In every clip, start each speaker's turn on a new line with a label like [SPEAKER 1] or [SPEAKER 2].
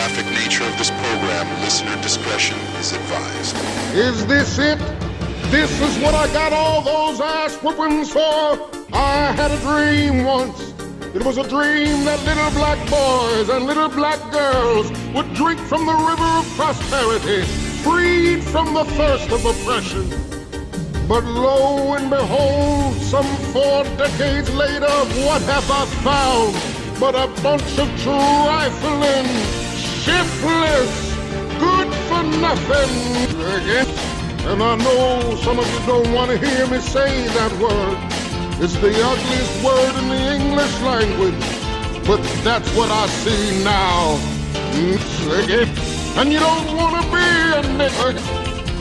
[SPEAKER 1] graphic nature of this program, listener discretion is advised.
[SPEAKER 2] Is this it? This is what I got all those ass whoopings for? I had a dream once. It was a dream that little black boys and little black girls would drink from the river of prosperity, freed from the thirst of oppression. But lo and behold, some 4 decades later, what have I found but a bunch of trifling, shiftless, good-for-nothing again. And I know some of you don't want to hear me say that word. It's the ugliest word in the English language, but that's what I see now. And you don't want to be a nigger,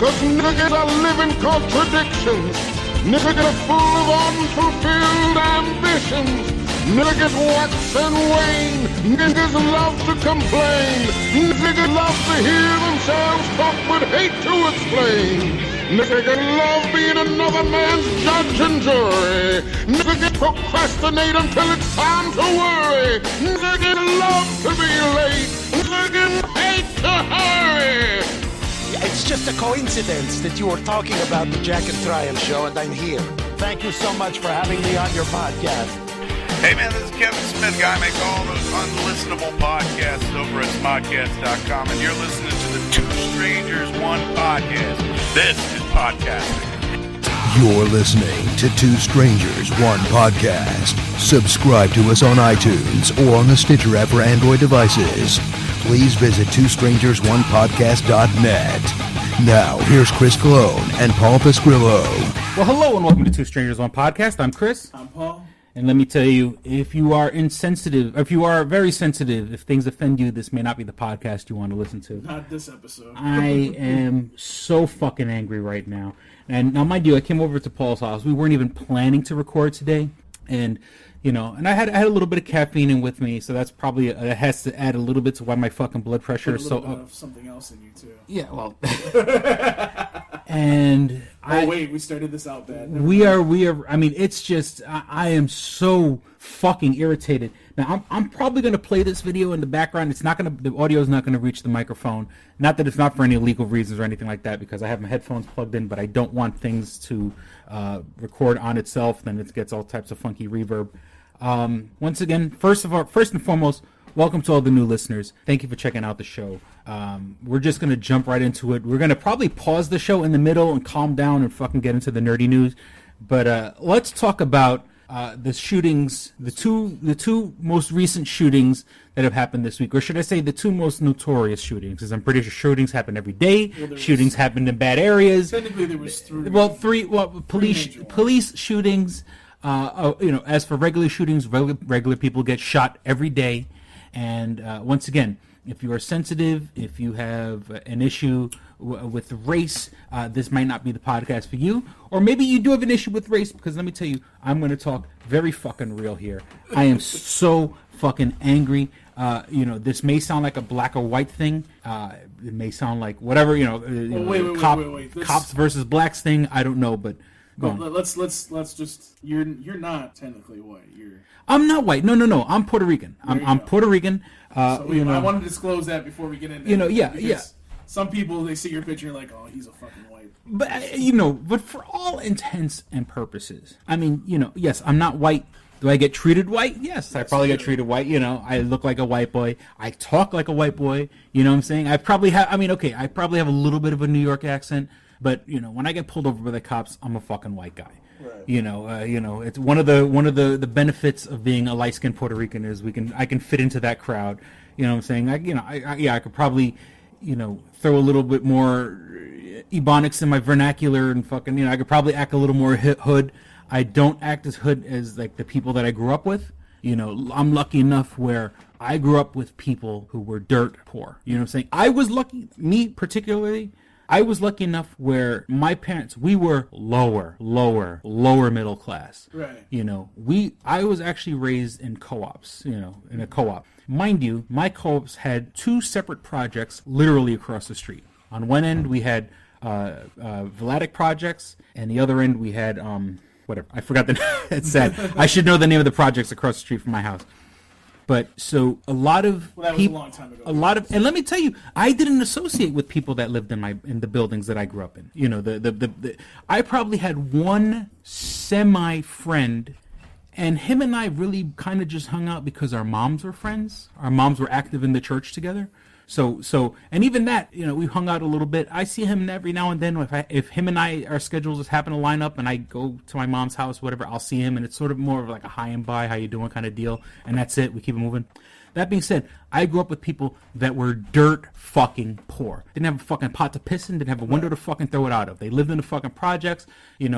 [SPEAKER 2] cause niggas are living contradictions. Niggas are full of unfulfilled ambitions. Niggas wax and wane. Niggas love to complain. Niggas love to hear themselves talk but hate to explain. Niggas love being another man's judge and jury. Niggas procrastinate until it's time to worry. Niggas love to be late. Niggas hate to hurry.
[SPEAKER 3] It's just a coincidence that you were talking about the Jack and Trial show and I'm here. Thank you so much for having me on your podcast.
[SPEAKER 4] Hey man, this is Kevin Smith, guy makes all those unlistenable podcasts over at smodcast.com, and you're listening to the Two Strangers One podcast. This is podcasting.
[SPEAKER 5] You're listening to Two Strangers One podcast. Subscribe to us on iTunes or on the Stitcher app for Android devices. Please visit twostrangersonepodcast.net. Now, here's Chris Colon and Paul Pasquillo.
[SPEAKER 6] Well, hello and welcome to Two Strangers One podcast. I'm Chris.
[SPEAKER 7] I'm Paul.
[SPEAKER 6] And let me tell you, if you are insensitive, if you are very sensitive, if things offend you, this may not be the podcast you want to listen to.
[SPEAKER 7] Not this episode.
[SPEAKER 6] I am so fucking angry right now. And now, mind you, I came over to Paul's house. We weren't even planning to record today. And, you know, and I had a little bit of caffeine in with me, so that's probably, it has to add a little bit to why my fucking blood pressure is so up.
[SPEAKER 7] Put a little bit of something else in you, too.
[SPEAKER 6] Yeah, well. And
[SPEAKER 7] wait, we started this out bad.
[SPEAKER 6] We are, I mean, it's just, I am so fucking irritated. Now, I'm probably going to play this video in the background. It's not going to, the audio is not going to reach the microphone. Not that it's not for any illegal reasons or anything like that, because I have my headphones plugged in, but I don't want things to record on itself. Then it gets all types of funky reverb. Once again, first and foremost, welcome to all the new listeners. Thank you for checking out the show. We're just going to jump right into it. We're going to probably pause the show in the middle and calm down and fucking get into the nerdy news. But let's talk about the shootings, the two most recent shootings that have happened this week. Or should I say the two most notorious shootings? Because I'm pretty sure shootings happen every day. Well, shootings happen in bad areas.
[SPEAKER 7] Technically, there was three.
[SPEAKER 6] Police shootings. As for regular shootings, regular people get shot every day. And once again, if you are sensitive, if you have an issue with race, this might not be the podcast for you. Or maybe you do have an issue with race, because let me tell you, I'm going to talk very fucking real here. I am so fucking angry. This may sound like a black or white thing. It may sound like whatever, wait. Cops versus blacks thing. I don't know, but...
[SPEAKER 7] Let's just. You're not technically white.
[SPEAKER 6] I'm not white. No. I'm Puerto Rican. I'm Puerto Rican.
[SPEAKER 7] I want to disclose that before we get into it.
[SPEAKER 6] Yeah.
[SPEAKER 7] Some people, they see your picture and like, oh, he's a fucking white.
[SPEAKER 6] But for all intents and purposes, I mean, yes, I'm not white. Do I get treated white? Yes, I probably get treated white. I look like a white boy. I talk like a white boy. You know what I'm saying? I probably have a little bit of a New York accent. But when I get pulled over by the cops, I'm a fucking white guy. Right. It's one of the benefits of being a light-skinned Puerto Rican is I can fit into that crowd. You know what I'm saying? I could probably throw a little bit more Ebonics in my vernacular and fucking I could probably act a little more hood. I don't act as hood as like the people that I grew up with. I'm lucky enough where I grew up with people who were dirt poor. You know what I'm saying? I was lucky, me particularly. I was lucky enough where my parents, we were lower middle class.
[SPEAKER 7] Right.
[SPEAKER 6] I was actually raised in co-ops, in a co-op. Mind you, my co-ops had two separate projects literally across the street. On one end, we had Vladic projects, and the other end, we had, whatever. I forgot the name. It's sad. I should know the name of the projects across the street from my house. But so a lot of
[SPEAKER 7] Well, that was a long time ago.
[SPEAKER 6] and let me tell you, I didn't associate with people that lived in the buildings that I grew up in. You know, I probably had one semi friend, and him and I really kind of just hung out because our moms were friends. Our moms were active in the church together. So, and even that, you know, we hung out a little bit. I see him every now and then. If him and our schedules just happen to line up, and I go to my mom's house, whatever, I'll see him, and it's sort of more of like a hi and bye, how you doing kind of deal, and that's it. We keep it moving. That being said, I grew up with people that were dirt fucking poor. Didn't have a fucking pot to piss in. Didn't have a window to fucking throw it out of. They lived in the fucking projects. There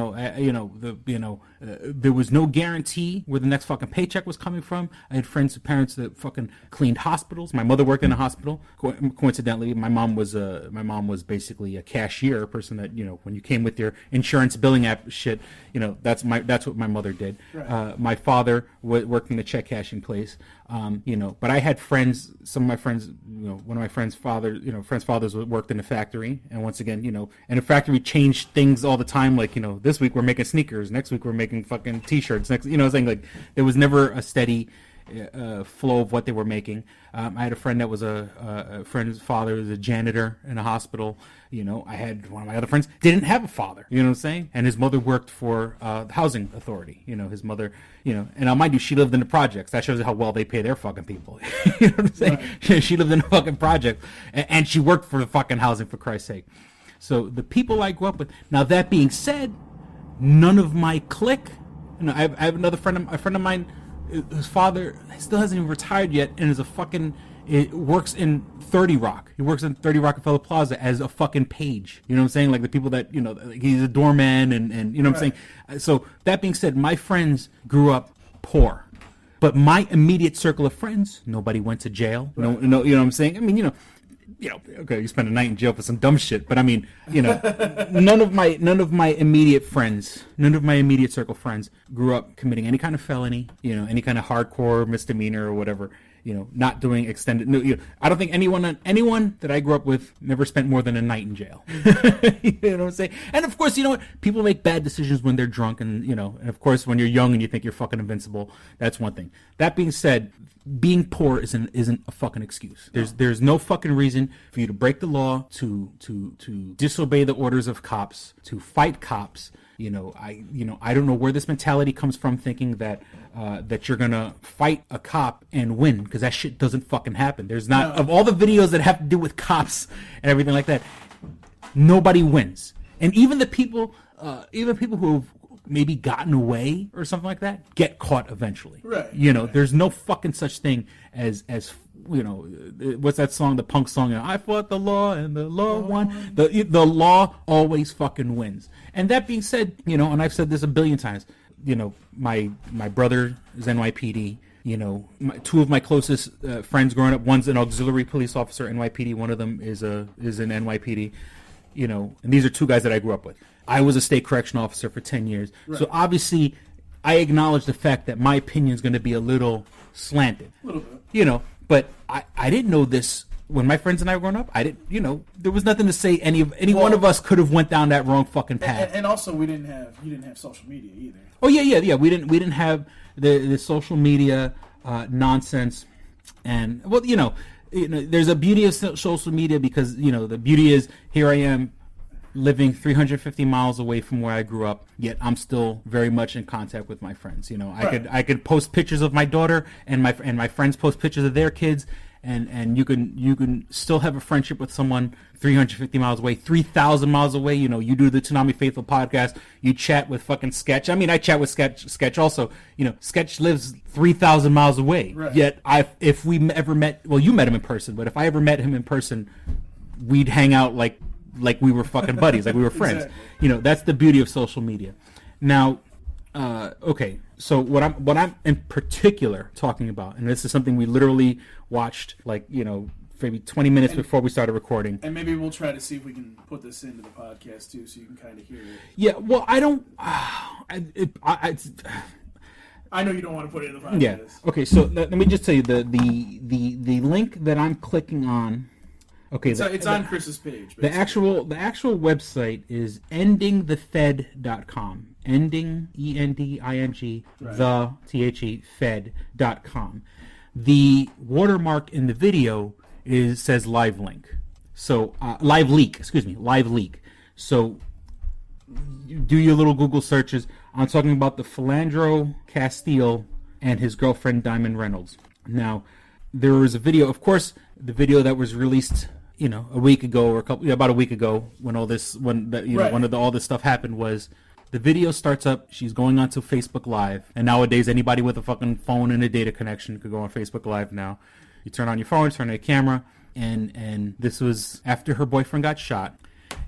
[SPEAKER 6] was no guarantee where the next fucking paycheck was coming from. I had friends with parents that fucking cleaned hospitals. My mother worked in a hospital. Coincidentally, my mom was basically a cashier, a person that, you know, when you came with your insurance billing app shit, you know, that's what my mother did. Right. My father worked in the check cashing place. But I had friends, some of my friends, you know, one of my friends' fathers worked in a factory. And once again, you know, and a factory changed things all the time. Like, you know, this week we're making sneakers. Next week we're making fucking t-shirts. Next, you know, saying like there was never a steady flow of what they were making. I had a friend that was a friend's father was a janitor in a hospital. You know, I had one of my other friends didn't have a father. You know what I'm saying? And his mother worked for the housing authority. You know, his mother. You know, and mind you, she lived in the projects. That shows you how well they pay their fucking people. You know what I'm saying? Right. She lived in a fucking project, and she worked for the fucking housing, for Christ's sake. So the people I grew up with. Now that being said, none of my clique. You know, I have another friend. A friend of mine. His father still hasn't even retired yet, and is works in 30 Rock. He works in 30 Rockefeller Plaza as a fucking page. You know what I'm saying? Like the people that, you know, like he's a doorman and you know what I'm saying? So that being said, my friends grew up poor. But my immediate circle of friends, nobody went to jail. Right. No, you know what I'm saying? I mean, you know, okay, you spend a night in jail for some dumb shit, but I mean, you know, none of my immediate friends, none of my immediate circle friends grew up committing any kind of felony, you know, any kind of hardcore misdemeanor or whatever, you know, not doing extended. No, you know, I don't think anyone that I grew up with never spent more than a night in jail. You know what I'm saying? And of course, you know what? People make bad decisions when they're drunk, and you know, and of course, when you're young and you think you're fucking invincible, that's one thing. That being said, being poor isn't a fucking excuse. There's no fucking reason for you to break the law, to disobey the orders of cops, to fight cops. I don't know where this mentality comes from, thinking that you're gonna fight a cop and win, because that shit doesn't fucking happen. There's not, of all the videos that have to do with cops and everything like that, nobody wins. And even people who have maybe gotten away or something like that get caught eventually.
[SPEAKER 7] Right.
[SPEAKER 6] You know, there's no fucking such thing as you know, what's that song, the punk song? I fought the law and the law won. The law always fucking wins. And that being said, you know, and I've said this a billion times, you know, my brother is NYPD. You know, two of my closest friends growing up, one's an auxiliary police officer, NYPD. One of them is an NYPD. You know, and these are two guys that I grew up with. I was a state correctional officer for 10 years. Right. So obviously, I acknowledge the fact that my opinion is going to be a little slanted. A little bit. You know, but I didn't know this when my friends and I were growing up. I didn't, you know, there was nothing to say any one of us could have went down that wrong fucking path.
[SPEAKER 7] And also, you didn't have social media either.
[SPEAKER 6] Oh yeah. We didn't have the social media nonsense, and well, you know, there's a beauty of social media, because you know the beauty is, here I am living 350 miles away from where I grew up, yet I'm still very much in contact with my friends. You know, I could post pictures of my daughter, and my friends post pictures of their kids, and you can still have a friendship with someone 350 miles away, 3,000 miles away. You know, you do the Tsunami Faithful podcast, you chat with fucking Sketch. I mean, I chat with Sketch also. You know, Sketch lives 3,000 miles away. Right. Yet if we ever met, well, you met him in person, but if I ever met him in person, we'd hang out like we were fucking buddies, like we were friends. Exactly. You know, that's the beauty of social media. Now, okay, so what I'm in particular talking about, and this is something we literally watched, like, you know, maybe 20 minutes before we started recording.
[SPEAKER 7] And maybe we'll try to see if we can put this into the podcast too, so you can kind of hear it.
[SPEAKER 6] Yeah, well, I don't.
[SPEAKER 7] I know you don't want to put it in the podcast.
[SPEAKER 6] Yeah. Okay, so let me just tell you the link that I'm clicking on. Okay,
[SPEAKER 7] it's on Chris's page.
[SPEAKER 6] Basically. The actual website is endingthefed.com. Ending, ENDING, right. The THE Fed.com. The watermark in the video says live link. So live leak. So you do your little Google searches. I'm talking about the Philandro Castile and his girlfriend Diamond Reynolds. Now, there was a video, of course, the video that was released, a week ago or about a week ago when all this, when all this stuff happened was the video starts up. She's going onto Facebook Live, and nowadays anybody with a fucking phone and a data connection could go on Facebook Live now. You turn on your phone, turn on your camera, and this was after her boyfriend got shot.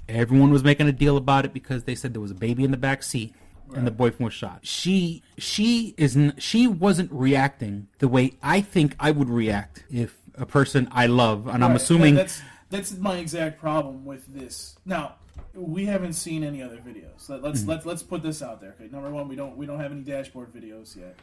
[SPEAKER 6] Everyone was making a deal about it because they said there was a baby in the back seat. Right. And the boyfriend was shot. She wasn't reacting the way I think I would react if a person I love, and I'm assuming
[SPEAKER 7] that's my exact problem with this. Now, we haven't seen any other videos. Let's put this out there. Okay, number one, we don't have any dashboard videos yet.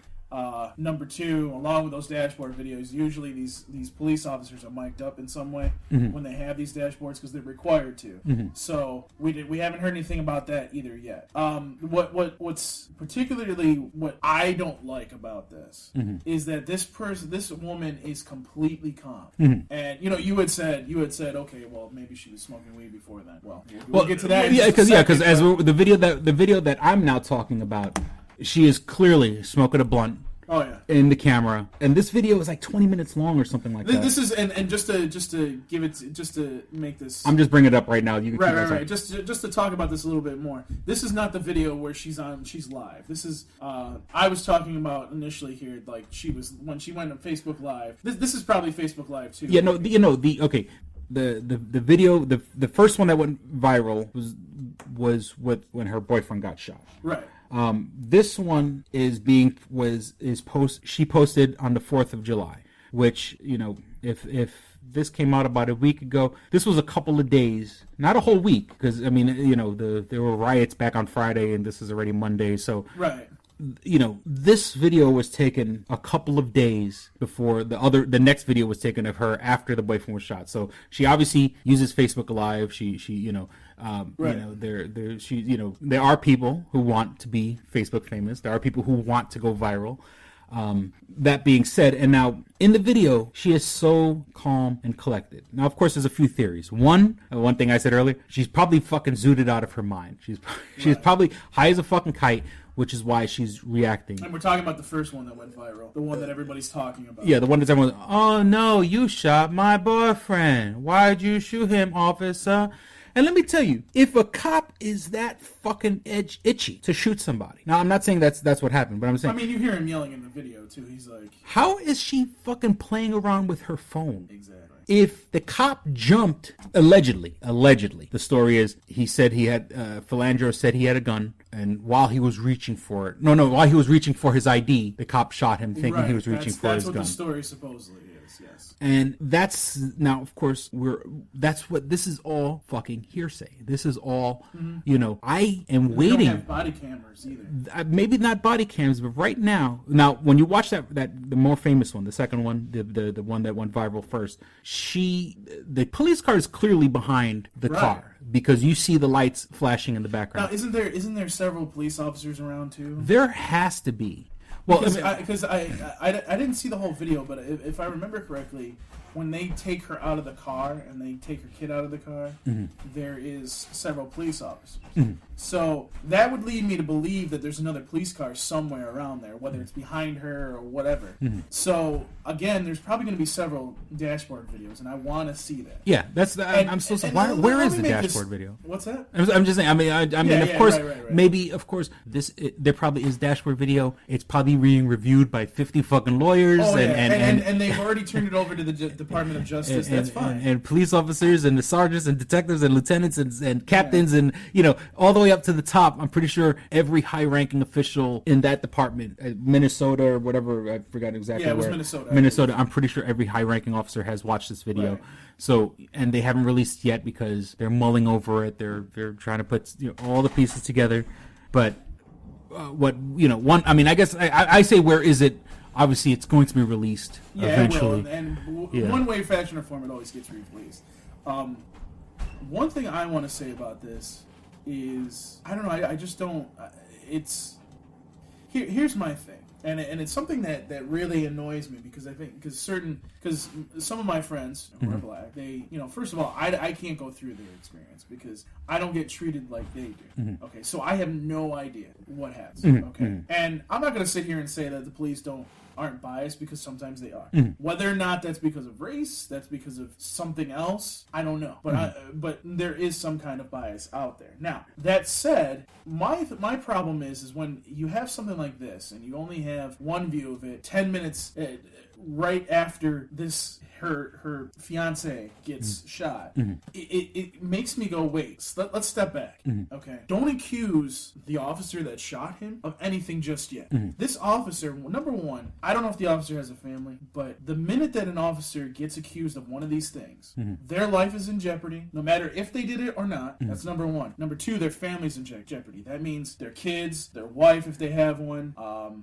[SPEAKER 7] Number two, along with those dashboard videos, usually these police officers are mic'd up in some way when they have these dashboards because they're required to. So we haven't heard anything about that either yet. What's particularly what I don't like about this is that this woman is completely calm. And you had said okay, well maybe she was smoking weed before then. Well, we'll get to that.
[SPEAKER 6] Because as the video that I'm now talking about. She is clearly smoking a blunt.
[SPEAKER 7] Oh yeah.
[SPEAKER 6] In the camera, and this video is like 20 minutes long or something like that.
[SPEAKER 7] This is and just to give it just to make this.
[SPEAKER 6] I'm just bringing it up right now. You can
[SPEAKER 7] right. Just to talk about this a little bit more. This is not the video where she's live. This is I was talking about initially here, like when she went on Facebook Live. This is probably Facebook Live too.
[SPEAKER 6] Yeah, no, the video, the first one that went viral was when her boyfriend got shot.
[SPEAKER 7] Right.
[SPEAKER 6] This one she posted on the 4th of July, which, if this came out about a week ago, this was a couple of days, not a whole week, because, I mean, there were riots back on Friday and this is already Monday, so.
[SPEAKER 7] Right.
[SPEAKER 6] This video was taken a couple of days before the next video was taken of her after the boyfriend was shot. So she obviously uses Facebook Live. There are people who want to be Facebook famous. There are people who want to go viral. That being said, and now in the video, she is so calm and collected. Now, of course, there's a few theories. One thing I said earlier, she's probably fucking zooted out of her mind. She's probably high as a fucking kite, which is why she's reacting.
[SPEAKER 7] And we're talking about the first one that went viral, the one that everybody's talking about.
[SPEAKER 6] Yeah, the one that everyone's, oh no, you shot my boyfriend. Why'd you shoot him, officer? And let me tell you, if a cop is that fucking itchy to shoot somebody. Now, I'm not saying that's what happened, but I'm saying.
[SPEAKER 7] I mean, you hear him yelling in the video, too. He's like.
[SPEAKER 6] How is she fucking playing around with her phone?
[SPEAKER 7] Exactly.
[SPEAKER 6] If the cop jumped, allegedly, the story is Philandro said he had a gun, and while he was reaching for it, while he was reaching for his ID, the cop shot him thinking he was reaching for his gun.
[SPEAKER 7] That's what the story supposedly is, yes.
[SPEAKER 6] And that's, now, of course, this is all fucking hearsay. This is all, I am waiting.
[SPEAKER 7] They don't have body cameras either.
[SPEAKER 6] Maybe not body cams, but right now, when you watch the more famous one, the second one, the one that went viral first, the police car is clearly behind the car because you see the lights flashing in the background.
[SPEAKER 7] Now, isn't there several police officers around too?
[SPEAKER 6] There has to be. Well,
[SPEAKER 7] because I didn't see the whole video, but if I remember correctly, when they take her out of the car and they take her kid out of the car, there is several police officers. So that would lead me to believe that there's another police car somewhere around there, whether it's behind her or whatever. So again, there's probably going to be several dashboard videos, and I want to see that.
[SPEAKER 6] Yeah, I'm still saying, where is the dashboard video?
[SPEAKER 7] What's that?
[SPEAKER 6] I'm just saying. I mean, of course, maybe, of course, there probably is dashboard video. It's probably being reviewed by 50 fucking lawyers,
[SPEAKER 7] and they've already turned it over to the Department of Justice. That's fine.
[SPEAKER 6] And police officers and the sergeants and detectives and lieutenants and captains and all the way up to the top. I'm pretty sure every high-ranking official in that department, Minnesota or whatever, I forgot exactly where.
[SPEAKER 7] Yeah, it was Minnesota.
[SPEAKER 6] I'm pretty sure every high-ranking officer has watched this video. Right. So, and they haven't released yet because they're mulling over it. They're trying to put all the pieces together. But I guess I say, where is it? Obviously, it's going to be released eventually.
[SPEAKER 7] It will. And one way, fashion, or form, it always gets released. One thing I want to say about this is, I don't know, I just don't, here's my thing. And it's something that really annoys me because I think because some of my friends who are black, they first of all I can't go through their experience because I don't get treated like they do. Okay, so I have no idea what happens. Okay, and I'm not going to sit here and say that the police aren't biased because sometimes they are. Whether or not that's because of race, that's because of something else, I don't know. But there is some kind of bias out there. Now, that said, my problem is when you have something like this and you only have one view of it, 10 minutes right after her fiance gets shot, it makes me go, wait, let's step back. Okay, don't accuse the officer that shot him of anything just yet. This officer, number one, I don't know if the officer has a family, but the minute that an officer gets accused of one of these things, their life is in jeopardy, no matter if they did it or not. That's number one. Number two, their family's in jeopardy. That means their kids, their wife if they have one,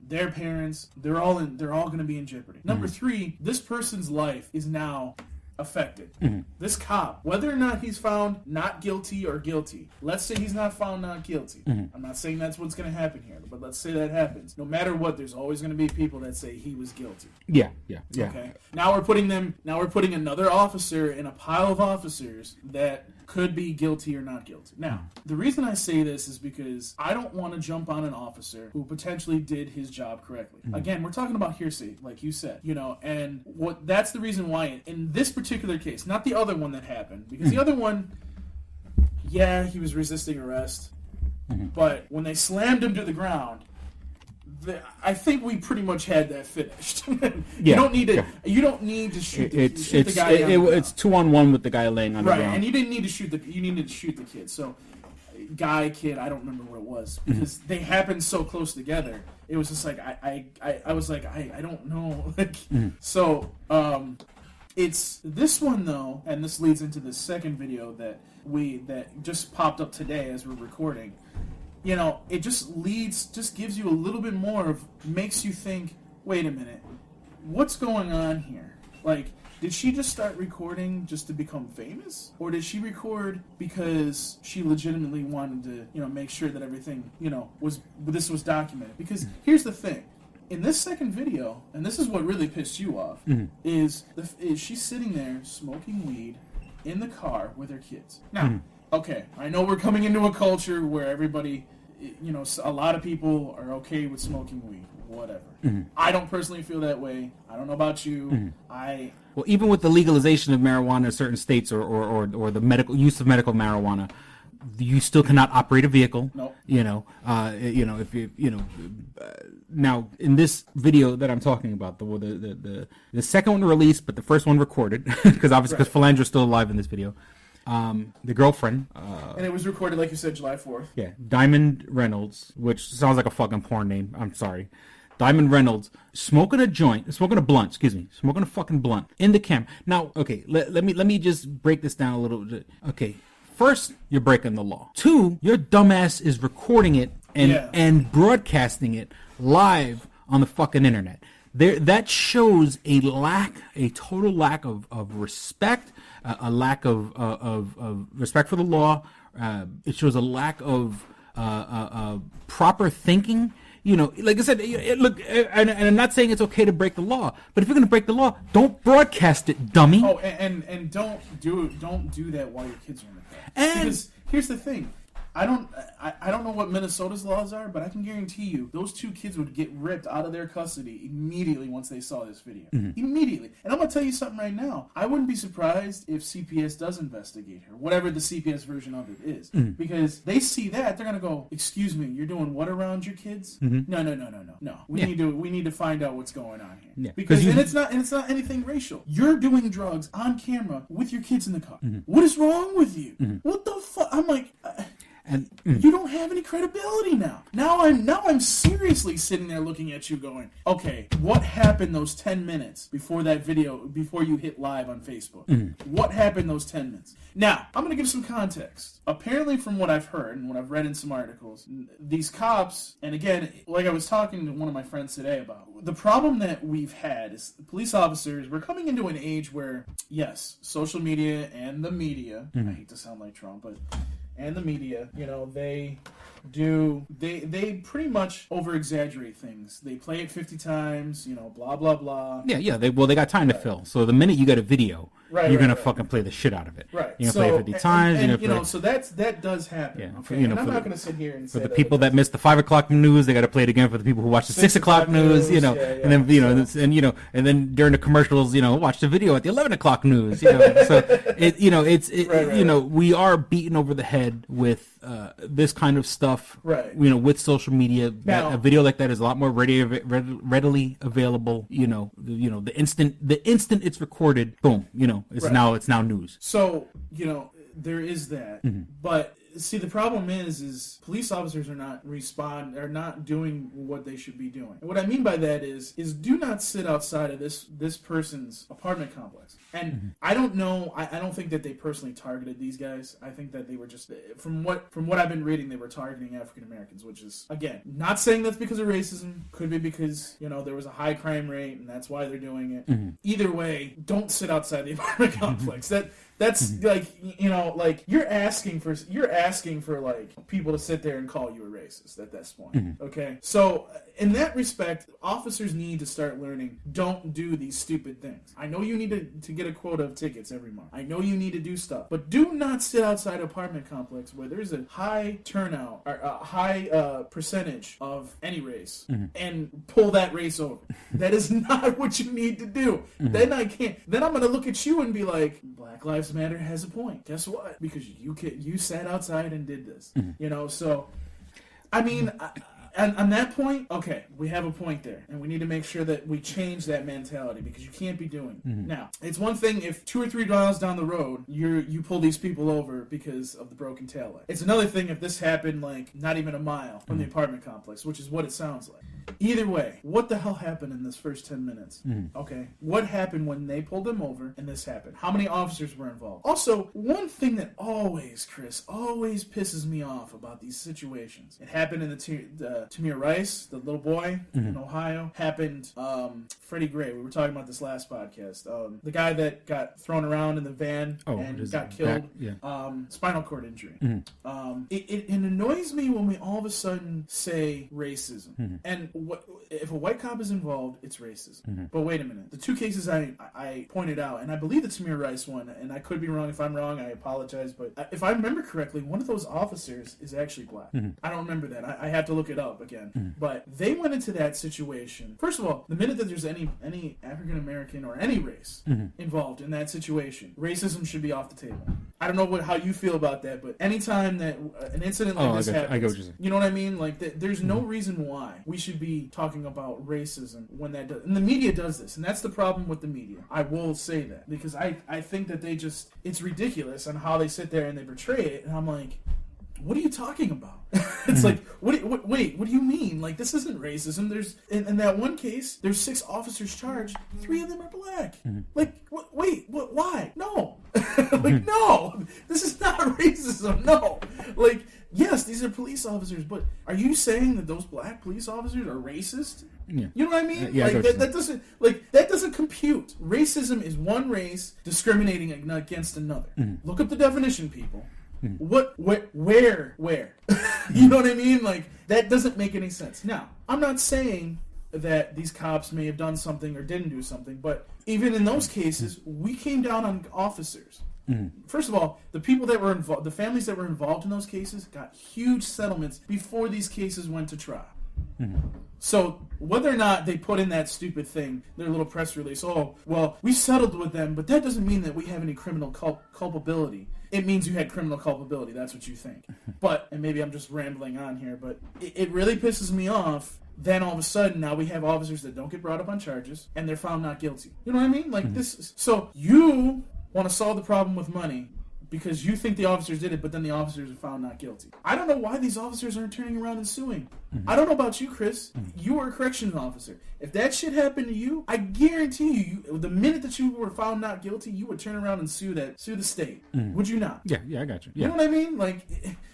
[SPEAKER 7] their parents, they're all going to be in jeopardy. Number three, this person's life is now affected. This cop, whether or not he's found not guilty or guilty, let's say he's not found not guilty. I'm not saying that's what's going to happen here, but let's say that happens. No matter what, there's always going to be people that say he was guilty.
[SPEAKER 6] Yeah.
[SPEAKER 7] Okay. Now we're putting another officer in a pile of officers that could be guilty or not guilty. Now, the reason I say this is because I don't want to jump on an officer who potentially did his job correctly. Again, we're talking about hearsay, like you said, and that's the reason why in this particular case, not the other one that happened, because the other one, yeah, he was resisting arrest, but when they slammed him to the ground, I think we pretty much had that finished. You don't need to shoot the guy.
[SPEAKER 6] It's 2-on-1 with the guy laying on the ground.
[SPEAKER 7] Right, and you didn't need to shoot you needed to shoot the kid. So, kid, I don't remember what it was because they happened so close together. It was just like I was like I don't know. So it's this one though, and this leads into the second video that just popped up today as we're recording. It just gives you a little bit more makes you think, wait a minute, what's going on here? Like, did she just start recording just to become famous? Or did she record because she legitimately wanted to, make sure that everything, this was documented? Because here's the thing. In this second video, and this is what really pissed you off, is she's sitting there smoking weed in the car with her kids. Now, okay, I know we're coming into a culture where everybody, a lot of people are okay with smoking weed, whatever. I don't personally feel that way. I don't know about you.
[SPEAKER 6] Well, even with the legalization of marijuana in certain states or the medical use of medical marijuana, you still cannot operate a vehicle.
[SPEAKER 7] Nope.
[SPEAKER 6] Now in this video that I'm talking about, the second one released, but the first one recorded, because obviously because Philandra's still alive in this video. The girlfriend.
[SPEAKER 7] And it was recorded, like you said, July 4th.
[SPEAKER 6] Yeah, Diamond Reynolds, which sounds like a fucking porn name. I'm sorry. Diamond Reynolds smoking a fucking blunt in the camera. Now, okay, let me just break this down a little bit. Okay, first, you're breaking the law. 2, your dumbass is recording it and broadcasting it live on the fucking internet. That shows a total lack of respect, a lack of respect for the law. It shows a lack of proper thinking. Like I said, look, and I'm not saying it's okay to break the law, but if you're going to break the law, don't broadcast it, dummy.
[SPEAKER 7] Oh, and don't do that while your kids are in the car. Because here's the thing. I don't know what Minnesota's laws are, but I can guarantee you those 2 kids would get ripped out of their custody immediately once they saw this video. Immediately. And I'm going to tell you something right now. I wouldn't be surprised if CPS does investigate her, whatever the CPS version of it is. Because they see that, they're going to go, excuse me, you're doing what around your kids? No. We need to find out what's going on here.
[SPEAKER 6] Yeah.
[SPEAKER 7] Because and it's not anything racial. You're doing drugs on camera with your kids in the car. What is wrong with you? What the fuck? I'm like...
[SPEAKER 6] And
[SPEAKER 7] you don't have any credibility now. Now I'm seriously sitting there looking at you going, okay, what happened those 10 minutes before that video, before you hit live on Facebook? What happened those 10 minutes? Now, I'm going to give some context. Apparently, from what I've heard and what I've read in some articles, these cops, and again, like I was talking to one of my friends today about, the problem that we've had is police officers, we're coming into an age where, yes, social media and the media, I hate to sound like Trump, but... and the media, they pretty much over exaggerate things. They play it 50 times, blah blah blah.
[SPEAKER 6] Yeah. They got time to fill. So the minute you get a video, you're gonna fucking play the shit out of it.
[SPEAKER 7] Right.
[SPEAKER 6] You're gonna play it 50 times.
[SPEAKER 7] And so that does happen.
[SPEAKER 6] Yeah.
[SPEAKER 7] Okay. And I'm not gonna sit here and say
[SPEAKER 6] for the people that missed the 5 o'clock news, they got to play it again for the people who watched the 6 o'clock news. And then and then during the commercials, watch the video at the 11 o'clock news. So we are beaten over the head with this kind of stuff.
[SPEAKER 7] Right.
[SPEAKER 6] With social media,
[SPEAKER 7] now,
[SPEAKER 6] a video like that is a lot more readily available. The instant it's recorded, boom. It's now news.
[SPEAKER 7] So there is that, but. See, the problem is police officers are not doing what they should be doing. And what I mean by that is do not sit outside of this person's apartment complex. And I don't know, I don't think that they personally targeted these guys. I think that they were just, from what I've been reading, they were targeting African Americans, which is, again, not saying that's because of racism. Could be because, there was a high crime rate and that's why they're doing it. Either way, don't sit outside the apartment complex. That's like, you're asking for like people to sit there and call you a racist at this point. Okay? So in that respect, officers need to start learning, don't do these stupid things. I know you need to get a quota of tickets every month. I know you need to do stuff, but do not sit outside an apartment complex where there's a high turnout or a high percentage of any race and pull that race over. That is not what you need to do. Then I'm going to look at you and be like, Black Lives Matter has a point. Guess what? Because you sat outside and did this. So I mean, on that point, okay, we have a point there, and we need to make sure that we change that mentality because you can't be doing it. Now, it's one thing if 2 or 3 miles down the road you pull these people over because of the broken taillight. It's another thing if this happened like not even a mile from the apartment complex, which is what it sounds like. Either way, what the hell happened in this first 10 minutes? Okay, what happened when they pulled them over and this happened? How many officers were involved? Also, one thing that always pisses me off about these situations, it happened in the Tamir Rice, the little boy in Ohio, happened Freddie Gray. We were talking about this last podcast. The guy that got thrown around in the van and got killed. Spinal cord injury. It annoys me when we all of a sudden say racism. And if a white cop is involved, it's racism. But wait a minute. The 2 cases I pointed out, and I believe the Tamir Rice one, and I could be wrong. If I'm wrong, I apologize. But if I remember correctly, one of those officers is actually black. I don't remember that. I have to look it up again. But they went into that situation. First of all, the minute that there's any African American or any race involved in that situation, racism should be off the table. I don't know how you feel about that, but anytime that an incident like this happens,
[SPEAKER 6] I get what you're saying.
[SPEAKER 7] You know what I mean? Like, there's no reason why we should be talking about racism when that does. And the media does this, and that's the problem with the media. I will say that because I think that it's ridiculous on how they sit there and they portray it, and I'm like, what are you talking about? It's like, wait, what do you mean? Like, this isn't racism. There's in that one case, there's 6 officers charged. 3 of them are black. Like, why? No. Like, no. This is not racism. No. Like, yes, these are police officers, but are you saying that those black police officers are racist? Yeah. You know what I mean? That doesn't compute. Racism is one race discriminating against another. Look up the definition, people. What? Where? You know what I mean? Like, that doesn't make any sense. Now, I'm not saying that these cops may have done something or didn't do something, but even in those cases, we came down on officers. First of all, the people that were involved, the families that were involved in those cases got huge settlements before these cases went to trial. So whether or not they put in that stupid thing, their little press release, oh, well, we settled with them, but that doesn't mean that we have any criminal culpability. It means you had criminal culpability. That's what you think. But, and maybe I'm just rambling on here, but it really pisses me off. Then all of a sudden, now we have officers that don't get brought up on charges, and they're found not guilty. You know what I mean? Like, so you want to solve the problem with money because you think the officers did it, but then the officers are found not guilty. I don't know why these officers aren't turning around and suing. I don't know about you, Chris. You were a corrections officer. If that shit happened to you, I guarantee you, the minute that you were found not guilty, you would turn around and sue the state. Would you not?
[SPEAKER 6] Yeah, I got you. Yeah.
[SPEAKER 7] You know what I mean? Like,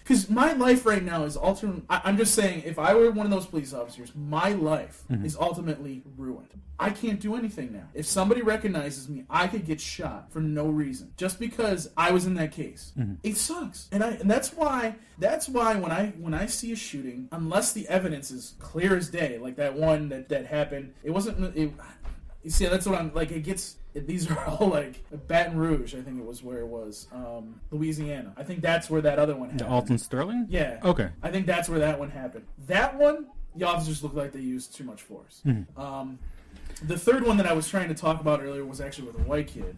[SPEAKER 7] because my life right now is ultimately, I'm just saying, if I were one of those police officers, my life is ultimately ruined. I can't do anything now. If somebody recognizes me, I could get shot for no reason, just because I was in that case. It sucks, and that's why when I see a shooting, unless the evidence is clear as day, like that one that happened, it wasn't. You see, that's what I'm like. These are all like Baton Rouge, I think it was where it was, Louisiana. I think that's where that other one happened.
[SPEAKER 6] The Alton Sterling?
[SPEAKER 7] Yeah.
[SPEAKER 6] Okay.
[SPEAKER 7] I think that's where that one happened. That one, the officers looked like they used too much force. The third one that I was trying to talk about earlier was actually with a white kid.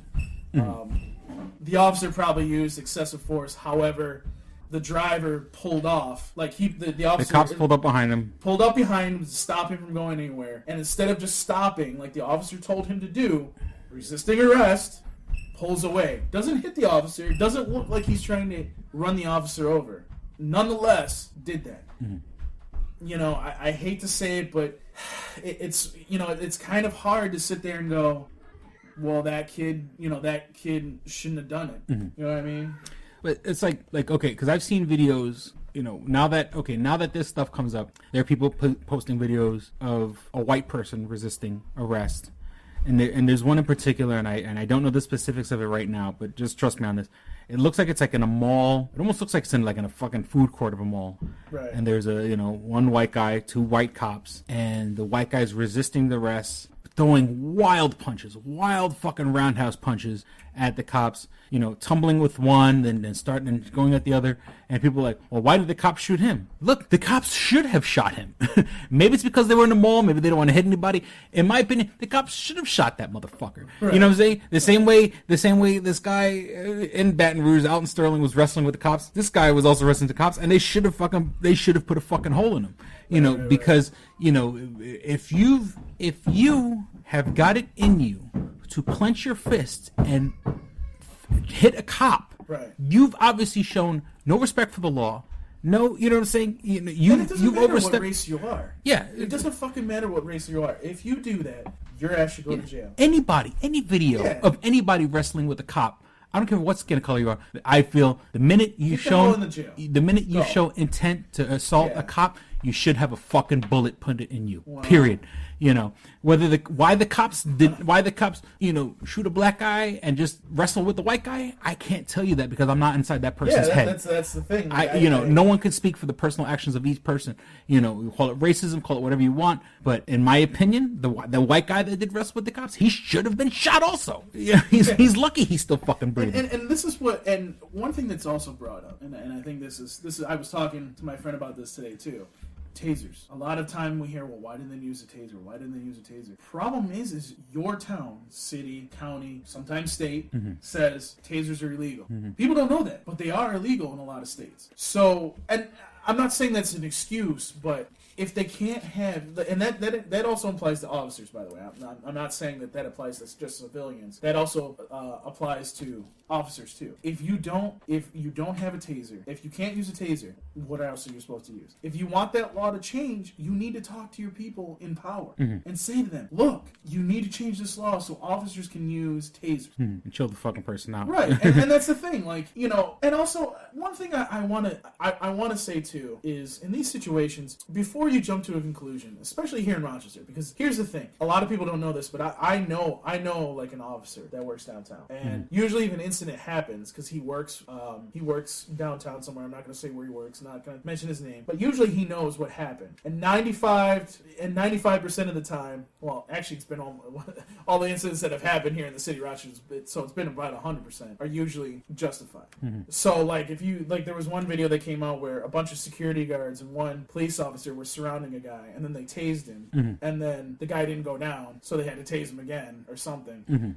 [SPEAKER 7] The officer probably used excessive force. However, the driver pulled off. Like the officer,
[SPEAKER 6] the cops pulled up behind him.
[SPEAKER 7] Pulled up behind him to stop him from going anywhere. And instead of just stopping, like the officer told him to do, resisting arrest, pulls away. Doesn't hit the officer. Doesn't look like he's trying to run the officer over. Nonetheless, did that. You know, I hate to say it, but it's kind of hard to sit there and go, well, that kid shouldn't have done it. You know what I mean?
[SPEAKER 6] But it's like okay, because I've seen videos. You know, now that this stuff comes up, there are people posting videos of a white person resisting arrest. And there's one in particular, and I don't know the specifics of it right now, but just trust me on this. It looks like it's like in a mall. It almost looks like it's in a fucking food court of a mall.
[SPEAKER 7] Right.
[SPEAKER 6] And there's one white guy, two white cops, and the white guy's resisting the arrest, throwing wild fucking roundhouse punches at the cops. You know, tumbling with one, then starting and going at the other. And people are like, well, why did the cops shoot him? Look, the cops should have shot him. Maybe it's because they were in the mall. Maybe they don't want to hit anybody. In my opinion, the cops should have shot that motherfucker. Right. You know what I'm saying? The same way this guy in Baton Rouge, Alton Sterling, was wrestling with the cops. This guy was also wrestling with the cops, and they should have put a fucking hole in him. You know, because you know, if you have got it in you to clench your fists and hit a cop,
[SPEAKER 7] right,
[SPEAKER 6] you've obviously shown no respect for the law. No, you know what I'm saying? You've overstepped.
[SPEAKER 7] What race you are.
[SPEAKER 6] Yeah,
[SPEAKER 7] it doesn't fucking matter what race you are. If you do that, your ass should go to jail.
[SPEAKER 6] Any video of anybody wrestling with a cop, I don't care what skin color you are. I feel the minute you show intent to assault a cop, you should have a fucking bullet put in you. Wow. Period. You know, why the cops shoot a black guy and just wrestle with the white guy, I can't tell you that because I'm not inside that person's head.
[SPEAKER 7] That's the thing.
[SPEAKER 6] No one can speak for the personal actions of each person. You know, you call it racism, call it whatever you want, but in my opinion, the white guy that did wrestle with the cops, he should have been shot also. Yeah, he's lucky he's still fucking breathing.
[SPEAKER 7] And this is one thing that's also brought up, and I think this is I was talking to my friend about this today too. Tasers. A lot of time we hear, well, why didn't they use a taser? Why didn't they use a taser? Problem is your town, city, county, sometimes state, says tasers are illegal. People don't know that, but they are illegal in a lot of states. So, and I'm not saying that's an excuse, but if they can't have, and that also applies to officers, by the way. I'm not saying that applies to just civilians. That also applies to officers too. If you don't have a taser, if you can't use a taser, what else are you supposed to use? If you want that law to change, you need to talk to your people in power and say to them, look, you need to change this law so officers can use tasers.
[SPEAKER 6] And chill the fucking person out.
[SPEAKER 7] Right, and that's the thing, like, you know, and also one thing I want to say too is in these situations, before you jump to a conclusion, especially here in Rochester, because here's the thing, a lot of people don't know this, but I know like an officer that works downtown, and usually if an incident happens, because he works downtown somewhere, I'm not going to say where he works, not going to mention his name, but usually he knows what happened, and 95% of the time, well, actually it's been all the incidents that have happened here in the city of Rochester, so it's been about 100%, are usually justified. So like there was one video that came out where a bunch of security guards and one police officer were surrounding a guy, and then they tased him, and then the guy didn't go down, so they had to tase him again or something.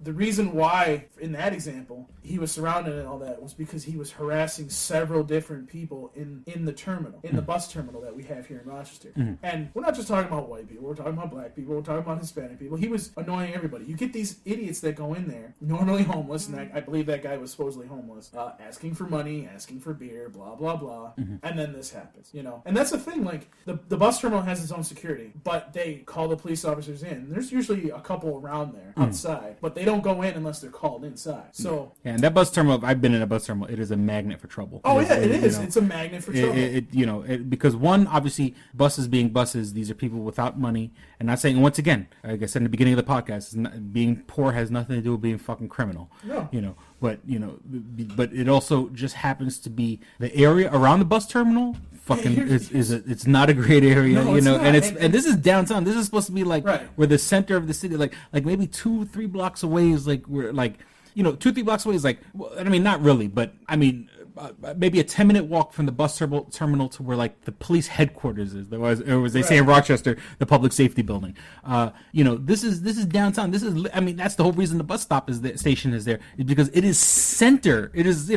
[SPEAKER 7] The reason why in that example he was surrounded and all that was because he was harassing several different people in the terminal, in the bus terminal that we have here in Rochester. And we're not just talking about white people, we're talking about black people, we're talking about Hispanic people. He was annoying everybody. You get these idiots that go in there, normally homeless, and I believe that guy was supposedly homeless, asking for money, asking for beer, blah blah blah, and and then this happens, And that's the thing, like, the bus terminal has its own security, but they call the police officers in. There's usually a couple around there, outside, but they don't go in unless they're called inside. So
[SPEAKER 6] yeah, and that bus terminal, I've been in a bus terminal, it is a magnet for trouble.
[SPEAKER 7] Oh, yeah, it is. It's a magnet for trouble.
[SPEAKER 6] Because one, obviously, buses being buses, these are people without money, and not saying, once again, like I said in the beginning of the podcast, being poor has nothing to do with being fucking criminal.
[SPEAKER 7] No.
[SPEAKER 6] But it also just happens to be the area around the bus terminal. It's not a great area,
[SPEAKER 7] no, it's not.
[SPEAKER 6] and this is downtown. This is supposed to be like where the center of the city, like maybe 2-3 blocks away is like where 2-3 blocks away is like, well, I mean, not really, but I mean, maybe a 10-minute walk from the bus terminal to where like the police headquarters is. Or as they say in Rochester, the public safety building. This is downtown. That's the whole reason the bus station is there, is because it is center. It is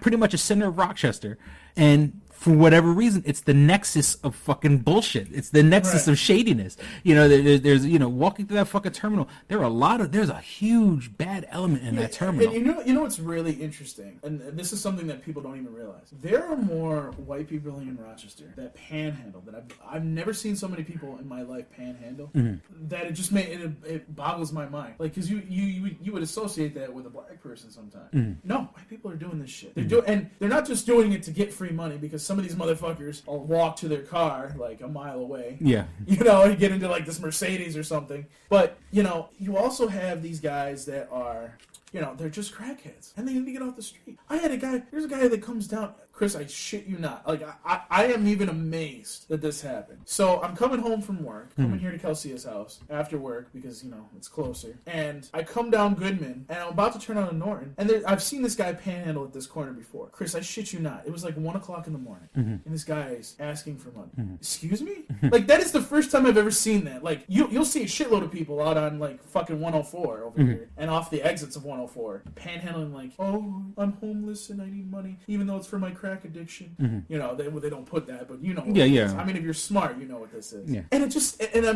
[SPEAKER 6] pretty much a center of Rochester, and for whatever reason, it's the nexus of fucking bullshit. It's the nexus of shadiness. There's walking through that fucking terminal, there's a huge bad element in that terminal.
[SPEAKER 7] And you know what's really interesting, and this is something that people don't even realize. There are more white people in Rochester that panhandle that I've never seen so many people in my life panhandle that it just it boggles my mind. Like, because you would associate that with a black person sometimes. No, white people are doing this shit. And they're not just doing it to get free money, because some of these motherfuckers will walk to their car like a mile away.
[SPEAKER 6] Yeah.
[SPEAKER 7] And get into like this Mercedes or something. But, you also have these guys that are, they're just crackheads, and they need to get off the street. There's a guy that comes down, Chris, I shit you not. Like, I am even amazed that this happened. So I'm coming home from work, coming here to Kelsia's house after work because, it's closer. And I come down Goodman, and I'm about to turn on a Norton. And I've seen this guy panhandle at this corner before. Chris, I shit you not. It was like 1 o'clock in the morning. And this guy is asking for money. Excuse me? Like, that is the first time I've ever seen that. Like, you'll see a shitload of people out on, like, fucking 104 over here. And off the exits of 104. Panhandling like, oh, I'm homeless and I need money. Even though it's for my crack addiction. They don't put that, but what it is. I mean, if you're smart, you know what this is.
[SPEAKER 6] Yeah.
[SPEAKER 7] And I'm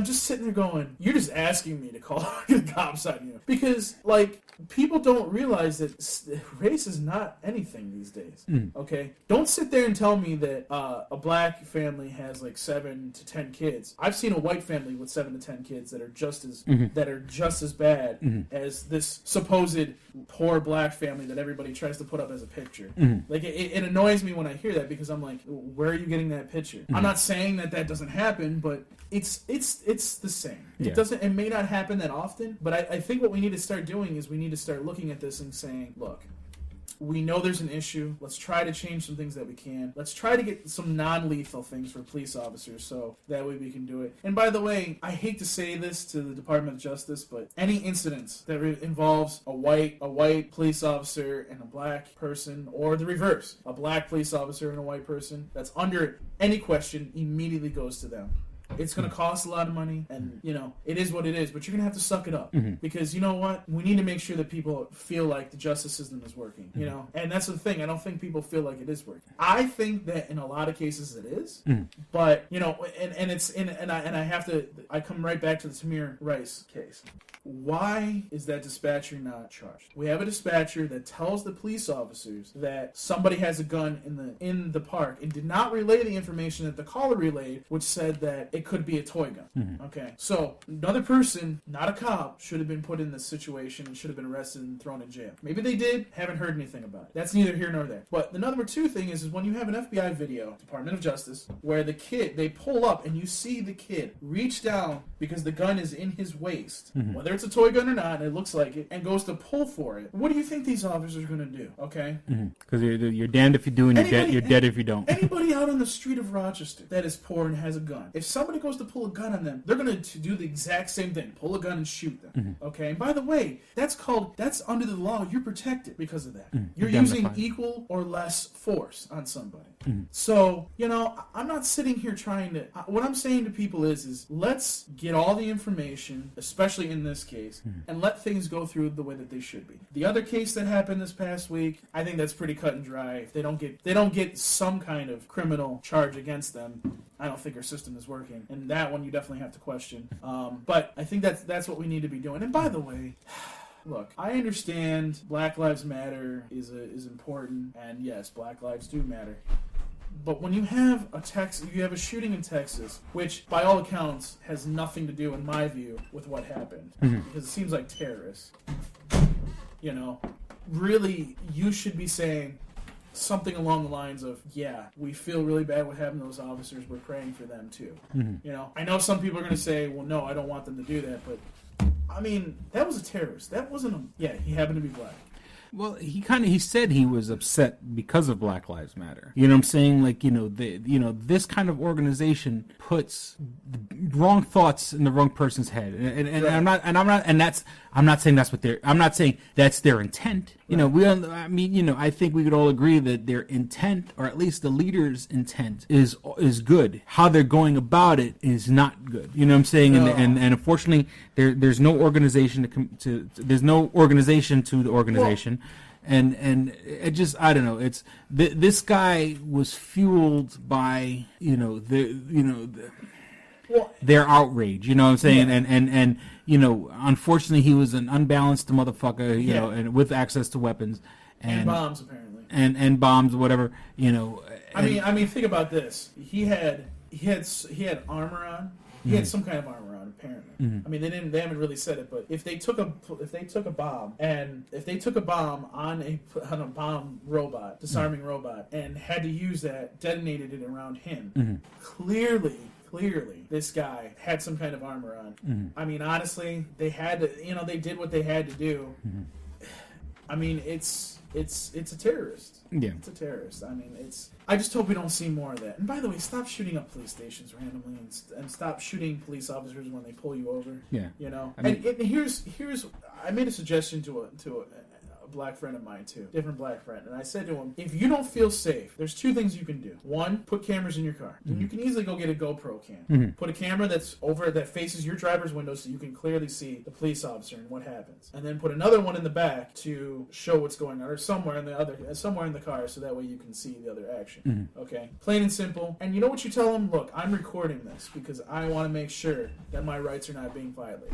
[SPEAKER 7] just sitting there going, you're just asking me to call the cops on you. Because, like, people don't realize that race is not anything these days. Okay? Don't sit there and tell me that a black family has like 7 to 10 kids. I've seen a white family with 7 to 10 kids that are just as bad as this supposed poor black family that everybody tries to put up as a picture. Like, it annoys me when I hear that, because I'm like, where are you getting that picture? I'm not saying that doesn't happen, but it's the same. It may not happen that often, but I think what we need to start doing is we need to start looking at this and saying, look, we know there's an issue. Let's try to change some things that we can. Let's try to get some non-lethal things for police officers, so that way we can do it. And by the way, I hate to say this to the Department of Justice, but any incidents that involves a white police officer and a black person, or the reverse, a black police officer and a white person, that's under any question, immediately goes to them. It's going to cost a lot of money, and, it is what it is, but you're going to have to suck it up. Because, you know what? We need to make sure that people feel like the justice system is working, And that's the thing. I don't think people feel like it is working. I think that in a lot of cases it is, but, I come right back to the Tamir Rice case. Why is that dispatcher not charged? We have a dispatcher that tells the police officers that somebody has a gun in the park and did not relay the information that the caller relayed, which said that it could be a toy gun. Okay, so another person, not a cop, should have been put in this situation and should have been arrested and thrown in jail. Maybe they did, haven't heard anything about it. That's neither here nor there. But the number two thing is when you have an FBI video, Department of Justice, where the kid, they pull up and you see the kid reach down because the gun is in his waist, whether it's a toy gun or not, and it looks like it, and goes to pull for it. What do you think these officers are going to do? Okay?
[SPEAKER 6] Because you're damned if you do, and you're dead if you don't.
[SPEAKER 7] Anybody out on the street of Rochester that is poor and has a gun, if somebody goes to pull a gun on them, they're going to do the exact same thing. Pull a gun and shoot them. Okay? And by the way, that's under the law. You're protected because of that. You're using equal or less force on somebody. So, I'm not sitting here trying to... what I'm saying to people is let's get all the information, especially in this case, and let things go through the way that they should be. The other case that happened this past week, I think that's pretty cut and dry. If they don't get some kind of criminal charge against them, I don't think our system is working. And that one you definitely have to question. But I think that's what we need to be doing. And by the way... Look, I understand Black Lives Matter is important, and yes, Black lives do matter. But when you have a shooting in Texas, which by all accounts has nothing to do, in my view, with what happened, because it seems like terrorists. You know, really, you should be saying something along the lines of, yeah, we feel really bad what happened to those officers. We're praying for them too. You know, I know some people are going to say, well, no, I don't want them to do that, but I mean, that was a terrorist. That wasn't he happened to be black.
[SPEAKER 6] Well, he said he was upset because of Black Lives Matter. You know what I'm saying? Like, this kind of organization puts wrong thoughts in the wrong person's head. And right. I'm not saying that's their intent. Right. I think we could all agree that their intent, or at least the leader's intent, is good. How they're going about it is not good. You know what I'm saying? No. And unfortunately, there's no organization there's no organization to the organization. Well, and it just, I don't know. It's this guy was fueled by their outrage. You know what I'm saying? Yeah. And unfortunately, he was an unbalanced motherfucker. You know, and with access to weapons
[SPEAKER 7] and bombs apparently.
[SPEAKER 6] And bombs, whatever.
[SPEAKER 7] I mean, think about this. He had armor on. He had some kind of armor on, apparently. Mm-hmm. I mean, they haven't really said it, but if they took a bomb on a bomb robot, disarming robot, and had to use that, detonated it around him, clearly this guy had some kind of armor on. Mm-hmm. I mean, honestly, they had to, they did what they had to do. Mm-hmm. I mean, it's a terrorist. Yeah. It's a terrorist. I mean, I just hope we don't see more of that. And by the way, stop shooting up police stations randomly and stop shooting police officers when they pull you over. Yeah. I mean, and here's I made a suggestion to a black friend of mine too, different black friend, and I said to him, if you don't feel safe, there's two things you can do. One, put cameras in your car. Mm-hmm. You can easily go get a GoPro cam. Mm-hmm. Put a camera that faces your driver's window so you can clearly see the police officer and what happens. And then put another one in the back to show what's going on, or somewhere in the car, so that way you can see the other action. Mm-hmm. Okay, plain and simple. And you know what you tell them? Look, I'm recording this because I want to make sure that my rights are not being violated.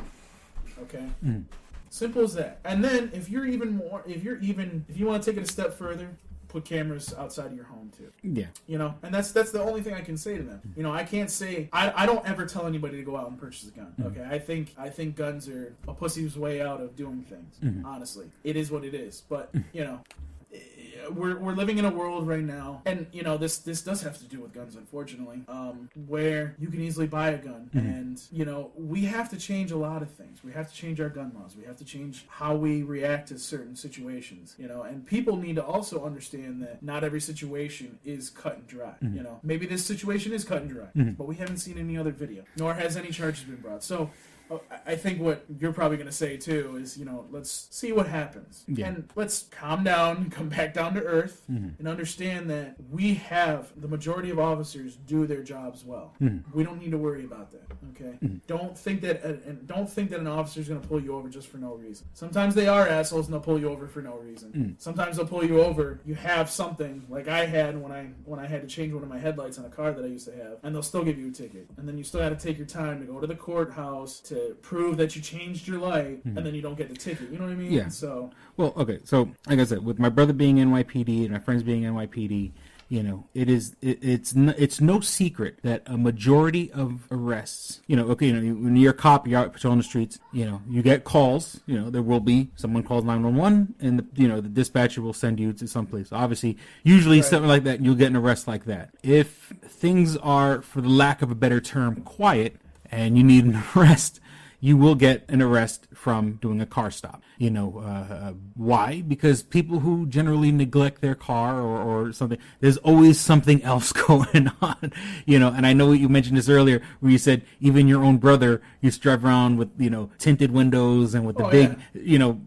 [SPEAKER 7] Okay. Mm-hmm. Simple as that. And then if you want to take it a step further, put cameras outside of your home too. Yeah. And that's the only thing I can say to them. I can't say I don't ever tell anybody to go out and purchase a gun. Mm-hmm. Okay. I think guns are a pussy's way out of doing things. Mm-hmm. Honestly. It is what it is. But we're living in a world right now, and this does have to do with guns, unfortunately, where you can easily buy a gun, mm-hmm. and we have to change a lot of things. We have to change our gun laws. We have to change how we react to certain situations. And people need to also understand that not every situation is cut and dry. Mm-hmm. Maybe this situation is cut and dry, mm-hmm. but we haven't seen any other video, nor has any charges been brought. So I think what you're probably going to say, too, is, let's see what happens. Yeah. And let's calm down and come back down to earth, mm-hmm. and understand that the majority of officers do their jobs well. Mm-hmm. We don't need to worry about that, okay? Mm-hmm. Don't think that an officer is going to pull you over just for no reason. Sometimes they are assholes and they'll pull you over for no reason. Mm-hmm. Sometimes they'll pull you over. You have something like I had when I had to change one of my headlights on a car that I used to have, and they'll still give you a ticket. And then you still have to take your time to go to the courthouse to prove that you changed your light, mm-hmm. and then you don't get the ticket. You know what I mean? Yeah. So, well, okay. So, like I said, with my brother being NYPD and my friends being NYPD, it's no secret that a majority of arrests, when you're a cop, you're out patrolling the streets, you get calls, there will be someone calls 911, and the dispatcher will send you to someplace. Obviously, usually right. Something like that, you'll get an arrest like that. If things are, for the lack of a better term, quiet, and you need an arrest, you will get an arrest from doing a car stop. Why? Because people who generally neglect their car or something, there's always something else going on. And I know you mentioned this earlier where you said even your own brother used to drive around with, tinted windows and with the big,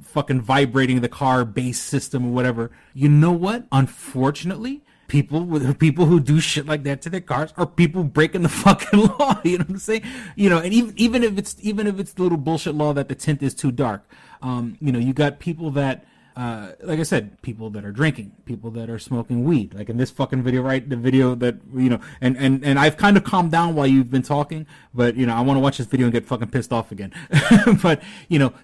[SPEAKER 7] fucking vibrating the car bass system or whatever. You know what? Unfortunately, people who do shit like that to their cars are people breaking the fucking law. You know what I'm saying? And even if it's the little bullshit law that the tint is too dark, you got people that
[SPEAKER 6] like I said, people that are drinking, people that are smoking weed, like in this fucking video, right? The video that, and I've kind of calmed down while you've been talking, but, I want to watch this video and get fucking pissed off again. But,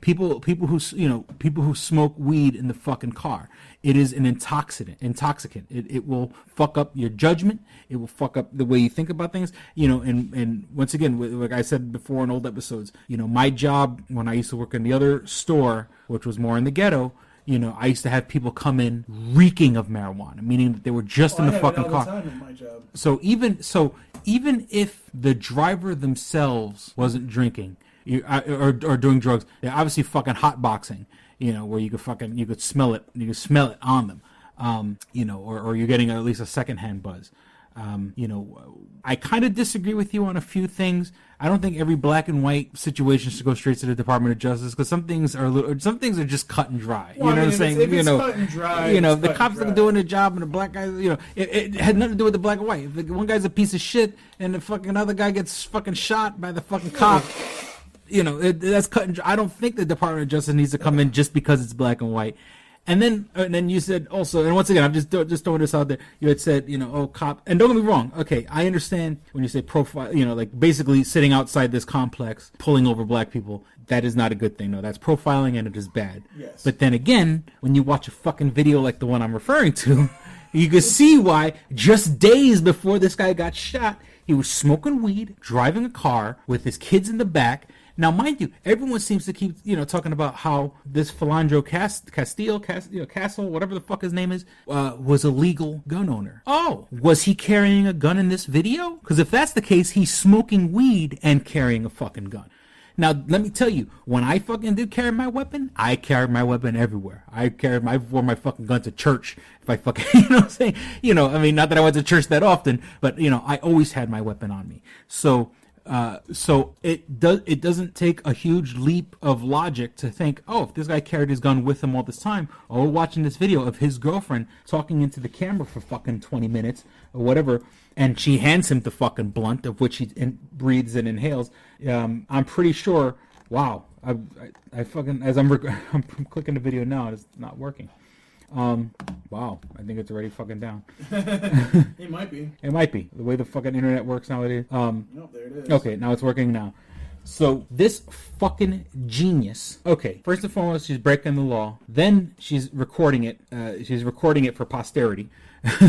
[SPEAKER 6] people who smoke weed in the fucking car. It is an intoxicant. It will fuck up your judgment. It will fuck up the way you think about things. And once again, like I said before in old episodes, my job when I used to work in the other store, which was more in the ghetto, I used to have people come in reeking of marijuana, meaning that they were just in the fucking car.
[SPEAKER 7] Time in my job.
[SPEAKER 6] So even if the driver themselves wasn't drinking or doing drugs, they're obviously fucking hotboxing. Where you could smell it on them, or you're getting at least a secondhand buzz. I kind of disagree with you on a few things. I don't think every black and white situation should go straight to the Department of Justice, because some things are just cut and dry.
[SPEAKER 7] Well,
[SPEAKER 6] what I'm saying?
[SPEAKER 7] If it's cut and dry,
[SPEAKER 6] the cops are doing their job, and the black guys, it had nothing to do with the black and white. If one guy's a piece of shit, and the fucking other guy gets fucking shot by the fucking cop. That's cut and dry. I don't think the Department of Justice needs to come in just because it's black and white. And then you said also, and once again, I'm just throwing this out there. You had said, cop, and don't get me wrong. Okay, I understand when you say profile, like basically sitting outside this complex, pulling over black people. That is not a good thing. No, that's profiling, and it is bad.
[SPEAKER 7] Yes.
[SPEAKER 6] But then again, when you watch a fucking video like the one I'm referring to, you can see why just days before this guy got shot, he was smoking weed, driving a car with his kids in the back. Now, mind you, everyone seems to keep, talking about how this Philandro Castle, whatever the fuck his name is, was a legal gun owner. Oh, was he carrying a gun in this video? Because if that's the case, he's smoking weed and carrying a fucking gun. Now, let me tell you, when I fucking did carry my weapon, I carried my weapon everywhere. I wore my fucking gun to church. If I fucking, what I'm saying? Not that I went to church that often, but, I always had my weapon on me. So it doesn't take a huge leap of logic to think, oh, if this guy carried his gun with him all this time, or we're watching this video of his girlfriend talking into the camera for fucking 20 minutes or whatever, and she hands him the fucking blunt, of which he breathes and inhales, I'm pretty sure, wow, I fucking, as I'm clicking the video now, it's not working. Wow, I think it's already fucking down.
[SPEAKER 7] It might be.
[SPEAKER 6] It might be. The way the fucking internet works nowadays.
[SPEAKER 7] Nope, there it is.
[SPEAKER 6] Okay, now it's working now. So, this fucking genius. Okay, first and foremost, she's breaking the law. Then she's recording it. She's recording it for posterity.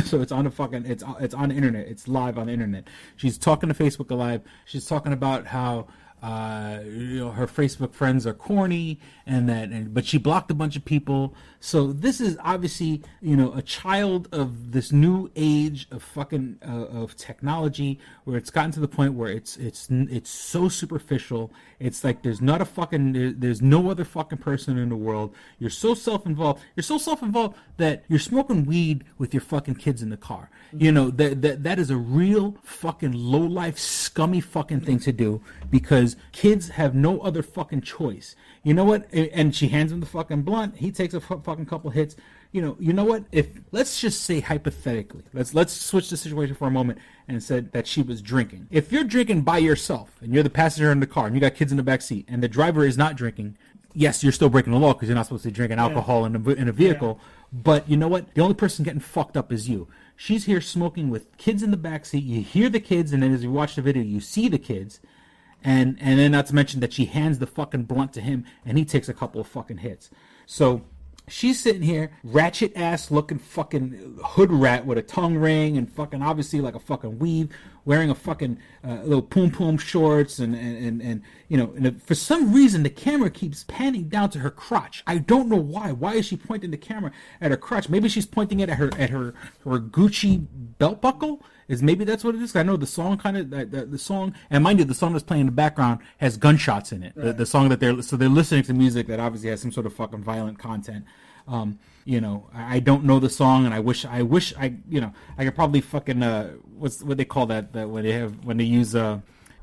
[SPEAKER 6] So it's on the fucking, it's on the internet. It's live on the internet. She's talking to Facebook Live. She's talking about how her Facebook friends are corny, but she blocked a bunch of people. So this is obviously, a child of this new age of fucking of technology, where it's gotten to the point where it's so superficial. It's like there's no other fucking person in the world. You're so self-involved. You're so self-involved that you're smoking weed with your fucking kids in the car. That is a real fucking low-life, scummy fucking thing to do, because kids have no other fucking choice. You know what? And she hands him the fucking blunt. He takes a fucking couple hits. You know what? If let's just say hypothetically, let's switch the situation for a moment and said that she was drinking. If you're drinking by yourself and you're the passenger in the car and you got kids in the back seat and the driver is not drinking, yes, you're still breaking the law because you're not supposed to be drinking alcohol in a vehicle. Yeah. But you know what? The only person getting fucked up is you. She's here smoking with kids in the back seat. You hear the kids, and then as you watch the video, you see the kids. And then not to mention that she hands the fucking blunt to him, and he takes a couple of fucking hits. So she's sitting here, ratchet ass looking fucking hood rat with a tongue ring and fucking obviously like a fucking weave, wearing a fucking little poom poom shorts, and for some reason the camera keeps panning down to her crotch. I don't know why. Why is she pointing the camera at her crotch? Maybe she's pointing it at her Gucci belt buckle. Maybe that's what it is. I know the song the song, and mind you, the song that's playing in the background has gunshots in it. Right. The song that they're listening to music that obviously has some sort of fucking violent content. I don't know the song, and I wish I could probably fucking what they call that when they use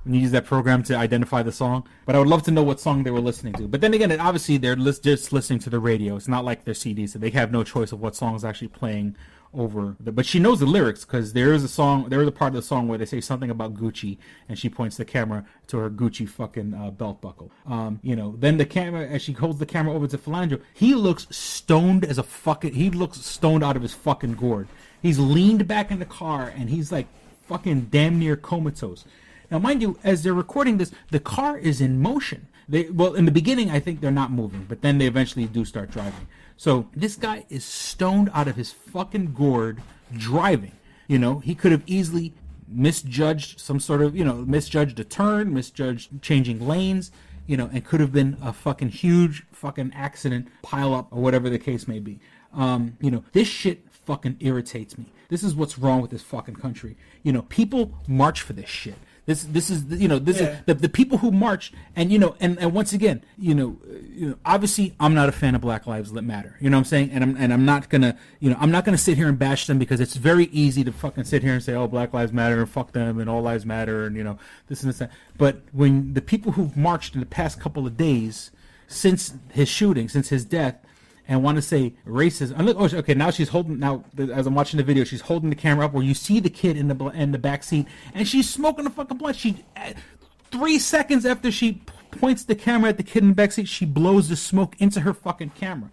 [SPEAKER 6] when you use that program to identify the song. But I would love to know what song they were listening to. But then again, obviously they're just listening to the radio. It's not like their CDs, so they have no choice of what song is actually playing over. But she knows the lyrics because there is a part of the song where they say something about Gucci, and she points the camera to her Gucci fucking belt buckle. Then the camera, as she holds the camera over to Philandro, he looks stoned out of his fucking gourd. He's leaned back in the car and he's like fucking damn near comatose. Now, mind you, as they're recording this, the car is in motion. In the beginning, I think they're not moving, but then they eventually do start driving. So this guy is stoned out of his fucking gourd driving. He could have easily misjudged misjudged a turn, misjudged changing lanes, and could have been a fucking huge fucking accident, pile up, or whatever the case may be. This shit fucking irritates me. This is what's wrong with this fucking country. People march for this shit. This is the people who marched, and once again, obviously I'm not a fan of Black Lives Matter. You know what I'm saying? And I'm not gonna sit here and bash them because it's very easy to fucking sit here and say, oh, Black Lives Matter and fuck them and all lives matter and this and this and that. But when the people who've marched in the past couple of days since his shooting, since his death, and want to say racist. Okay, now she's holding. Now, as I'm watching the video, she's holding the camera up where you see the kid in the back seat, and she's smoking a fucking blunt. 3 seconds after she points the camera at the kid in the back seat, she blows the smoke into her fucking camera.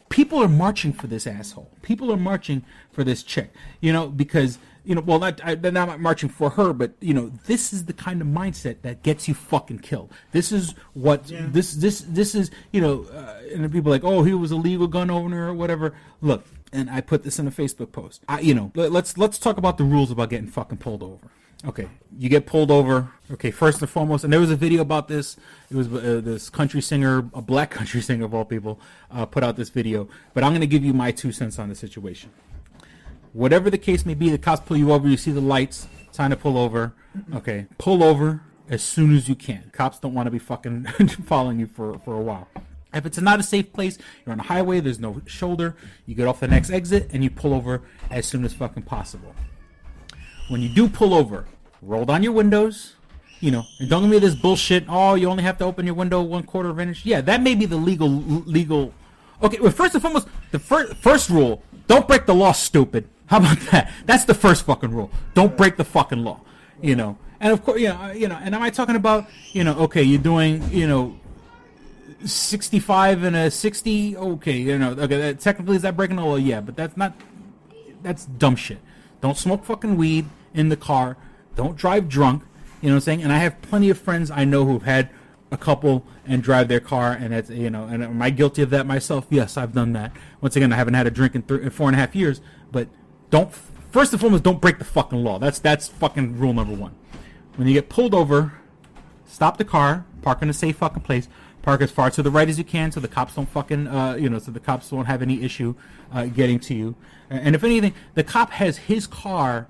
[SPEAKER 6] People are marching for this asshole. People are marching for this chick. Because they're not marching for her, but this is the kind of mindset that gets you fucking killed. This is what this is. And people are like, oh, he was a legal gun owner or whatever. Look, and I put this in a Facebook post. Let's talk about the rules about getting fucking pulled over. Okay, you get pulled over. Okay, first and foremost, and there was a video about this. It was this country singer, a black country singer of all people, put out this video. But I'm going to give you my 2 cents on the situation. Whatever the case may be, the cops pull you over, you see the lights, time to pull over. Okay, pull over as soon as you can. Cops don't want to be fucking following you for a while. If it's not a safe place, you're on a highway, there's no shoulder, you get off the next exit, and you pull over as soon as fucking possible. When you do pull over, roll down your windows, and don't give me this bullshit, oh, you only have to open your window 1/4 of an inch. Yeah, that may be the legal. Okay, well, first and foremost, the first rule, don't break the law, stupid. How about that? That's the first fucking rule. Don't break the fucking law, And of course, and am I talking about, okay, you're doing, 65 and a 60, okay, okay, technically is that breaking the law? Yeah, but that's dumb shit. Don't smoke fucking weed in the car. Don't drive drunk. You know what I'm saying? And I have plenty of friends I know who've had a couple and drive their car, and that's, and am I guilty of that myself? Yes, I've done that. Once again, I haven't had a drink in 4.5 years, but first and foremost, don't break the fucking law. That's fucking rule number 1. When you get pulled over, stop the car, park in a safe fucking place, park as far to the right as you can so the cops don't fucking, so the cops won't have any issue getting to you. And if anything, the cop has his car.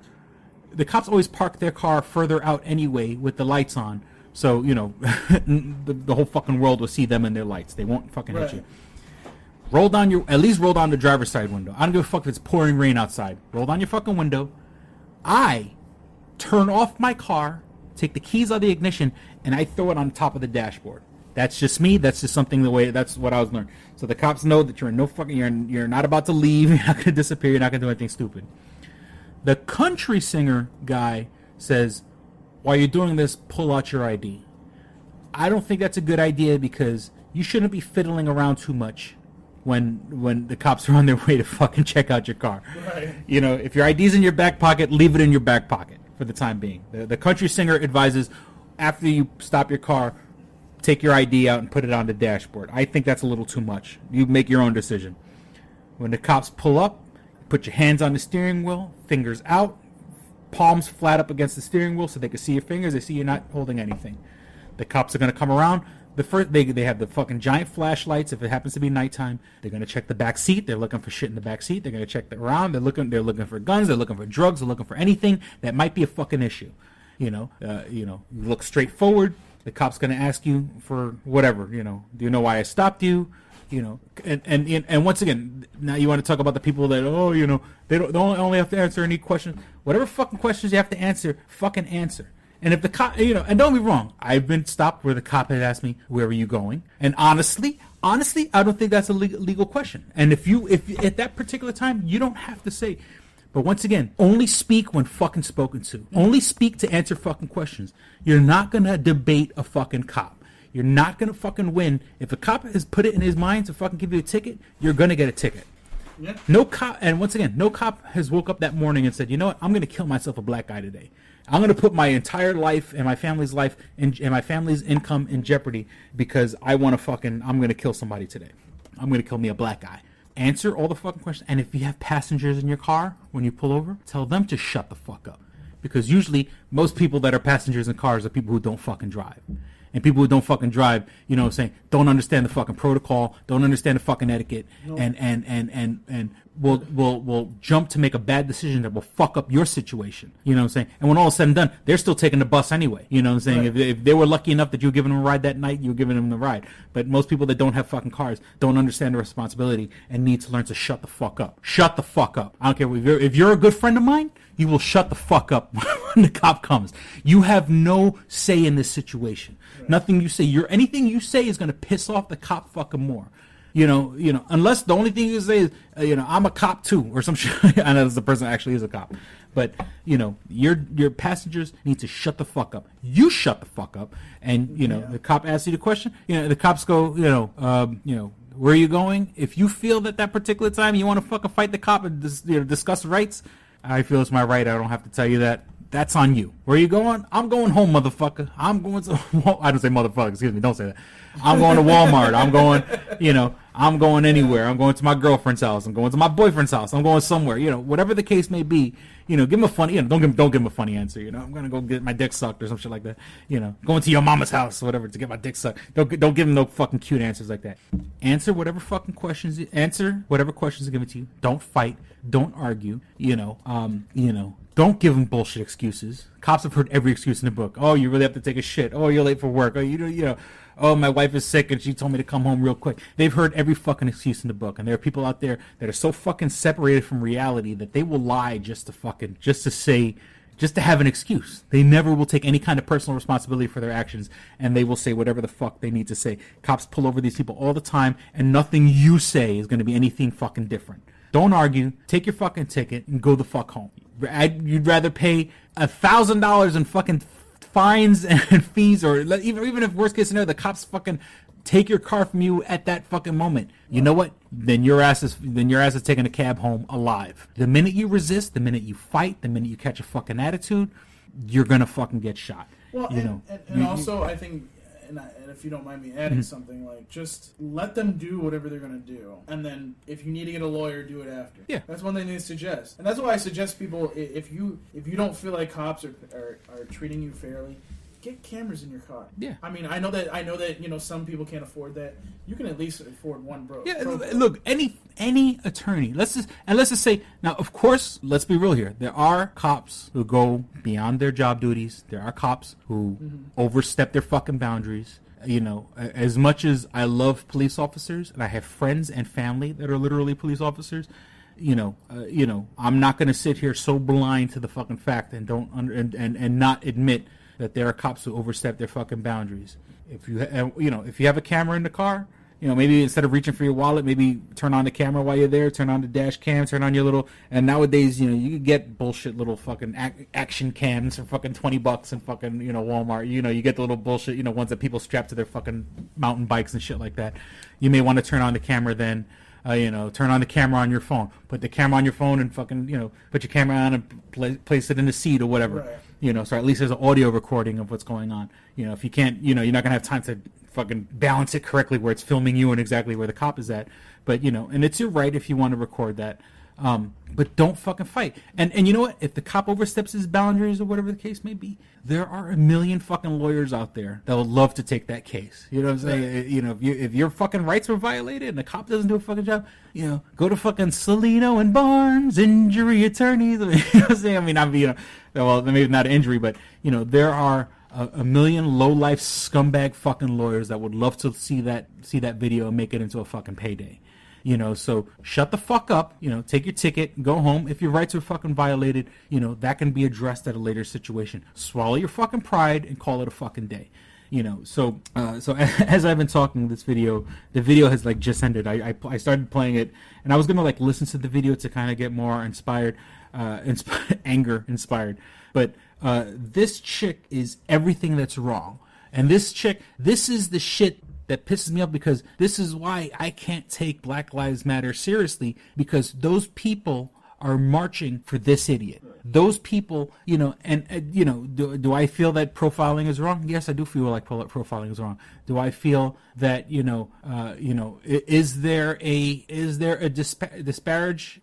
[SPEAKER 6] The cops always park their car further out anyway with the lights on. So, the whole fucking world will see them in their lights. They won't fucking hit you. At least roll down the driver's side window. I don't give a fuck if it's pouring rain outside. Roll down your fucking window. I turn off my car, take the keys out of the ignition, and I throw it on top of the dashboard. That's just me. That's just that's what I was learning. So the cops know that you're not about to leave. You're not going to disappear. You're not going to do anything stupid. The country singer guy says, while you're doing this, pull out your ID. I don't think that's a good idea because you shouldn't be fiddling around too much when the cops are on their way to fucking check out your car. Right. If your ID's in your back pocket, leave it in your back pocket for the time being. The country singer advises, after you stop your car, take your ID out and put it on the dashboard. I think that's a little too much. You make your own decision. When the cops pull up, put your hands on the steering wheel, fingers out, palms flat up against the steering wheel so they can see your fingers. They see you're not holding anything. The cops are going to come around. They have the fucking giant flashlights. If it happens to be nighttime, they're going to check the back seat. They're looking for shit in the back seat. They're going to check around. They're looking for guns. They're looking for drugs. They're looking for anything that might be a fucking issue. You look straight forward. The cop's going to ask you for whatever. Do you know why I stopped you? And once again, now you want to talk about the people that they only have to answer any questions. Whatever fucking questions you have to answer, fucking answer. And if the cop, and don't be wrong, I've been stopped where the cop has asked me, where are you going? And honestly, I don't think that's a legal question. And if at that particular time, you don't have to say, but once again, only speak when fucking spoken to. Only speak to answer fucking questions. You're not going to debate a fucking cop. You're not going to fucking win. If a cop has put it in his mind to fucking give you a ticket, you're going to get a ticket. Yeah. No cop, and once again, no cop has woke up that morning and said, you know what, I'm going to kill myself a black guy today. I'm going to put my entire life and my family's life and my family's income in jeopardy because I'm going to kill somebody today. I'm going to kill me a black guy. Answer all the fucking questions. And if you have passengers in your car when you pull over, tell them to shut the fuck up. Because usually most people that are passengers in cars are people who don't fucking drive. And people who don't fucking drive, don't understand the fucking protocol, don't understand the fucking etiquette, no. and will jump to make a bad decision that will fuck up your situation. You know what I'm saying? And when all is said and done, they're still taking the bus anyway. You know what I'm saying? Right. If they were lucky enough that you were giving them a ride that night, you were giving them the ride. But most people that don't have fucking cars don't understand the responsibility and need to learn to shut the fuck up. Shut the fuck up. I don't care if you're a good friend of mine, you will shut the fuck up when the cop comes. You have no say in this situation. Right. Nothing you say. Anything you say is going to piss off the cop fucking more. Unless the only thing you say is, I'm a cop too, or some shit. I know the person actually is a cop. But, your passengers need to shut the fuck up. You shut the fuck up. And, the cop asks you the question. The cops go, where are you going? If you feel that particular time you want to fucking fight the cop and discuss rights, I feel it's my right. I don't have to tell you that. That's on you. Where are you going? I'm going home, motherfucker. I'm going to... I don't say motherfucker. Excuse me. Don't say that. I'm going to Walmart. I'm going anywhere. I'm going to my girlfriend's house. I'm going to my boyfriend's house. I'm going somewhere. Whatever the case may be. Give him a funny... don't give him a funny answer. I'm going to go get my dick sucked or some shit like that. Going to your mama's house or whatever to get my dick sucked. Don't give him no fucking cute answers like that. Answer whatever fucking questions... Answer whatever questions are given to you. Don't fight. Don't argue. Don't give them bullshit excuses. Cops have heard every excuse in the book. Oh, you really have to take a shit. Oh, you're late for work. Oh, oh, my wife is sick and she told me to come home real quick. They've heard every fucking excuse in the book. And there are people out there that are so fucking separated from reality that they will lie just to have an excuse. They never will take any kind of personal responsibility for their actions, and they will say whatever the fuck they need to say. Cops pull over these people all the time, and nothing you say is going to be anything fucking different. Don't argue. Take your fucking ticket and go the fuck home. You'd rather pay $1,000 in fucking fines and fees, or even if worst case scenario, the cops fucking take your car from you at that fucking moment. You know what? Then your ass is taking a cab home alive. The minute you resist, the minute you fight, the minute you catch a fucking attitude, you're gonna fucking get shot. Well,
[SPEAKER 7] also I think. And if you don't mind me adding something, like, just let them do whatever they're going to do. And then if you need to get a lawyer, do it after.
[SPEAKER 6] Yeah.
[SPEAKER 7] That's one thing they suggest. And that's why I suggest people, if you don't feel like cops are treating you fairly, get cameras in your car.
[SPEAKER 6] Yeah.
[SPEAKER 7] I mean, I know that some people can't afford that. You can at least afford one, bro.
[SPEAKER 6] Yeah, look, any attorney, let's just say, now, of course, let's be real here. There are cops who go beyond their job duties. There are cops who overstep their fucking boundaries. As much as I love police officers, and I have friends and family that are literally police officers, I'm not going to sit here so blind to the fucking fact and and not admit that there are cops who overstep their fucking boundaries. If you have a camera in the car, maybe instead of reaching for your wallet, maybe turn on the camera while you're there, turn on the dash cam, turn on your little, and nowadays, you can get bullshit little fucking action cams for fucking $20 in fucking, Walmart. You get the little bullshit, ones that people strap to their fucking mountain bikes and shit like that. You may want to turn on the camera then. Turn on the camera on your phone. Put the camera on your phone and fucking, put your camera on and place it in the seat or whatever. Right. So at least there's an audio recording of what's going on. If you can't, you're not going to have time to fucking balance it correctly where it's filming you and exactly where the cop is at. But, and it's your right if you want to record that. But don't fucking fight. And you know what? If the cop oversteps his boundaries or whatever the case may be, there are a million fucking lawyers out there that would love to take that case. You know what I'm saying? If your fucking rights were violated and the cop doesn't do a fucking job, go to fucking Salino and Barnes, injury attorneys. You know what I'm saying? Well, maybe not an injury, but, there are a million low-life scumbag fucking lawyers that would love to see that video and make it into a fucking payday. So shut the fuck up, take your ticket, go home. If your rights are fucking violated, that can be addressed at a later situation. Swallow your fucking pride and call it a fucking day. So as I've been talking this video, the video has like just ended. I started playing it, and I was gonna like listen to the video to kind of get more inspired, anger inspired. But this chick is everything that's wrong, and this is the shit that pisses me off, because this is why I can't take Black Lives Matter seriously, because those people are marching for this idiot. Those people, do I feel that profiling is wrong? Yes, I do feel like profiling is wrong. Do I feel that, is there a disparage?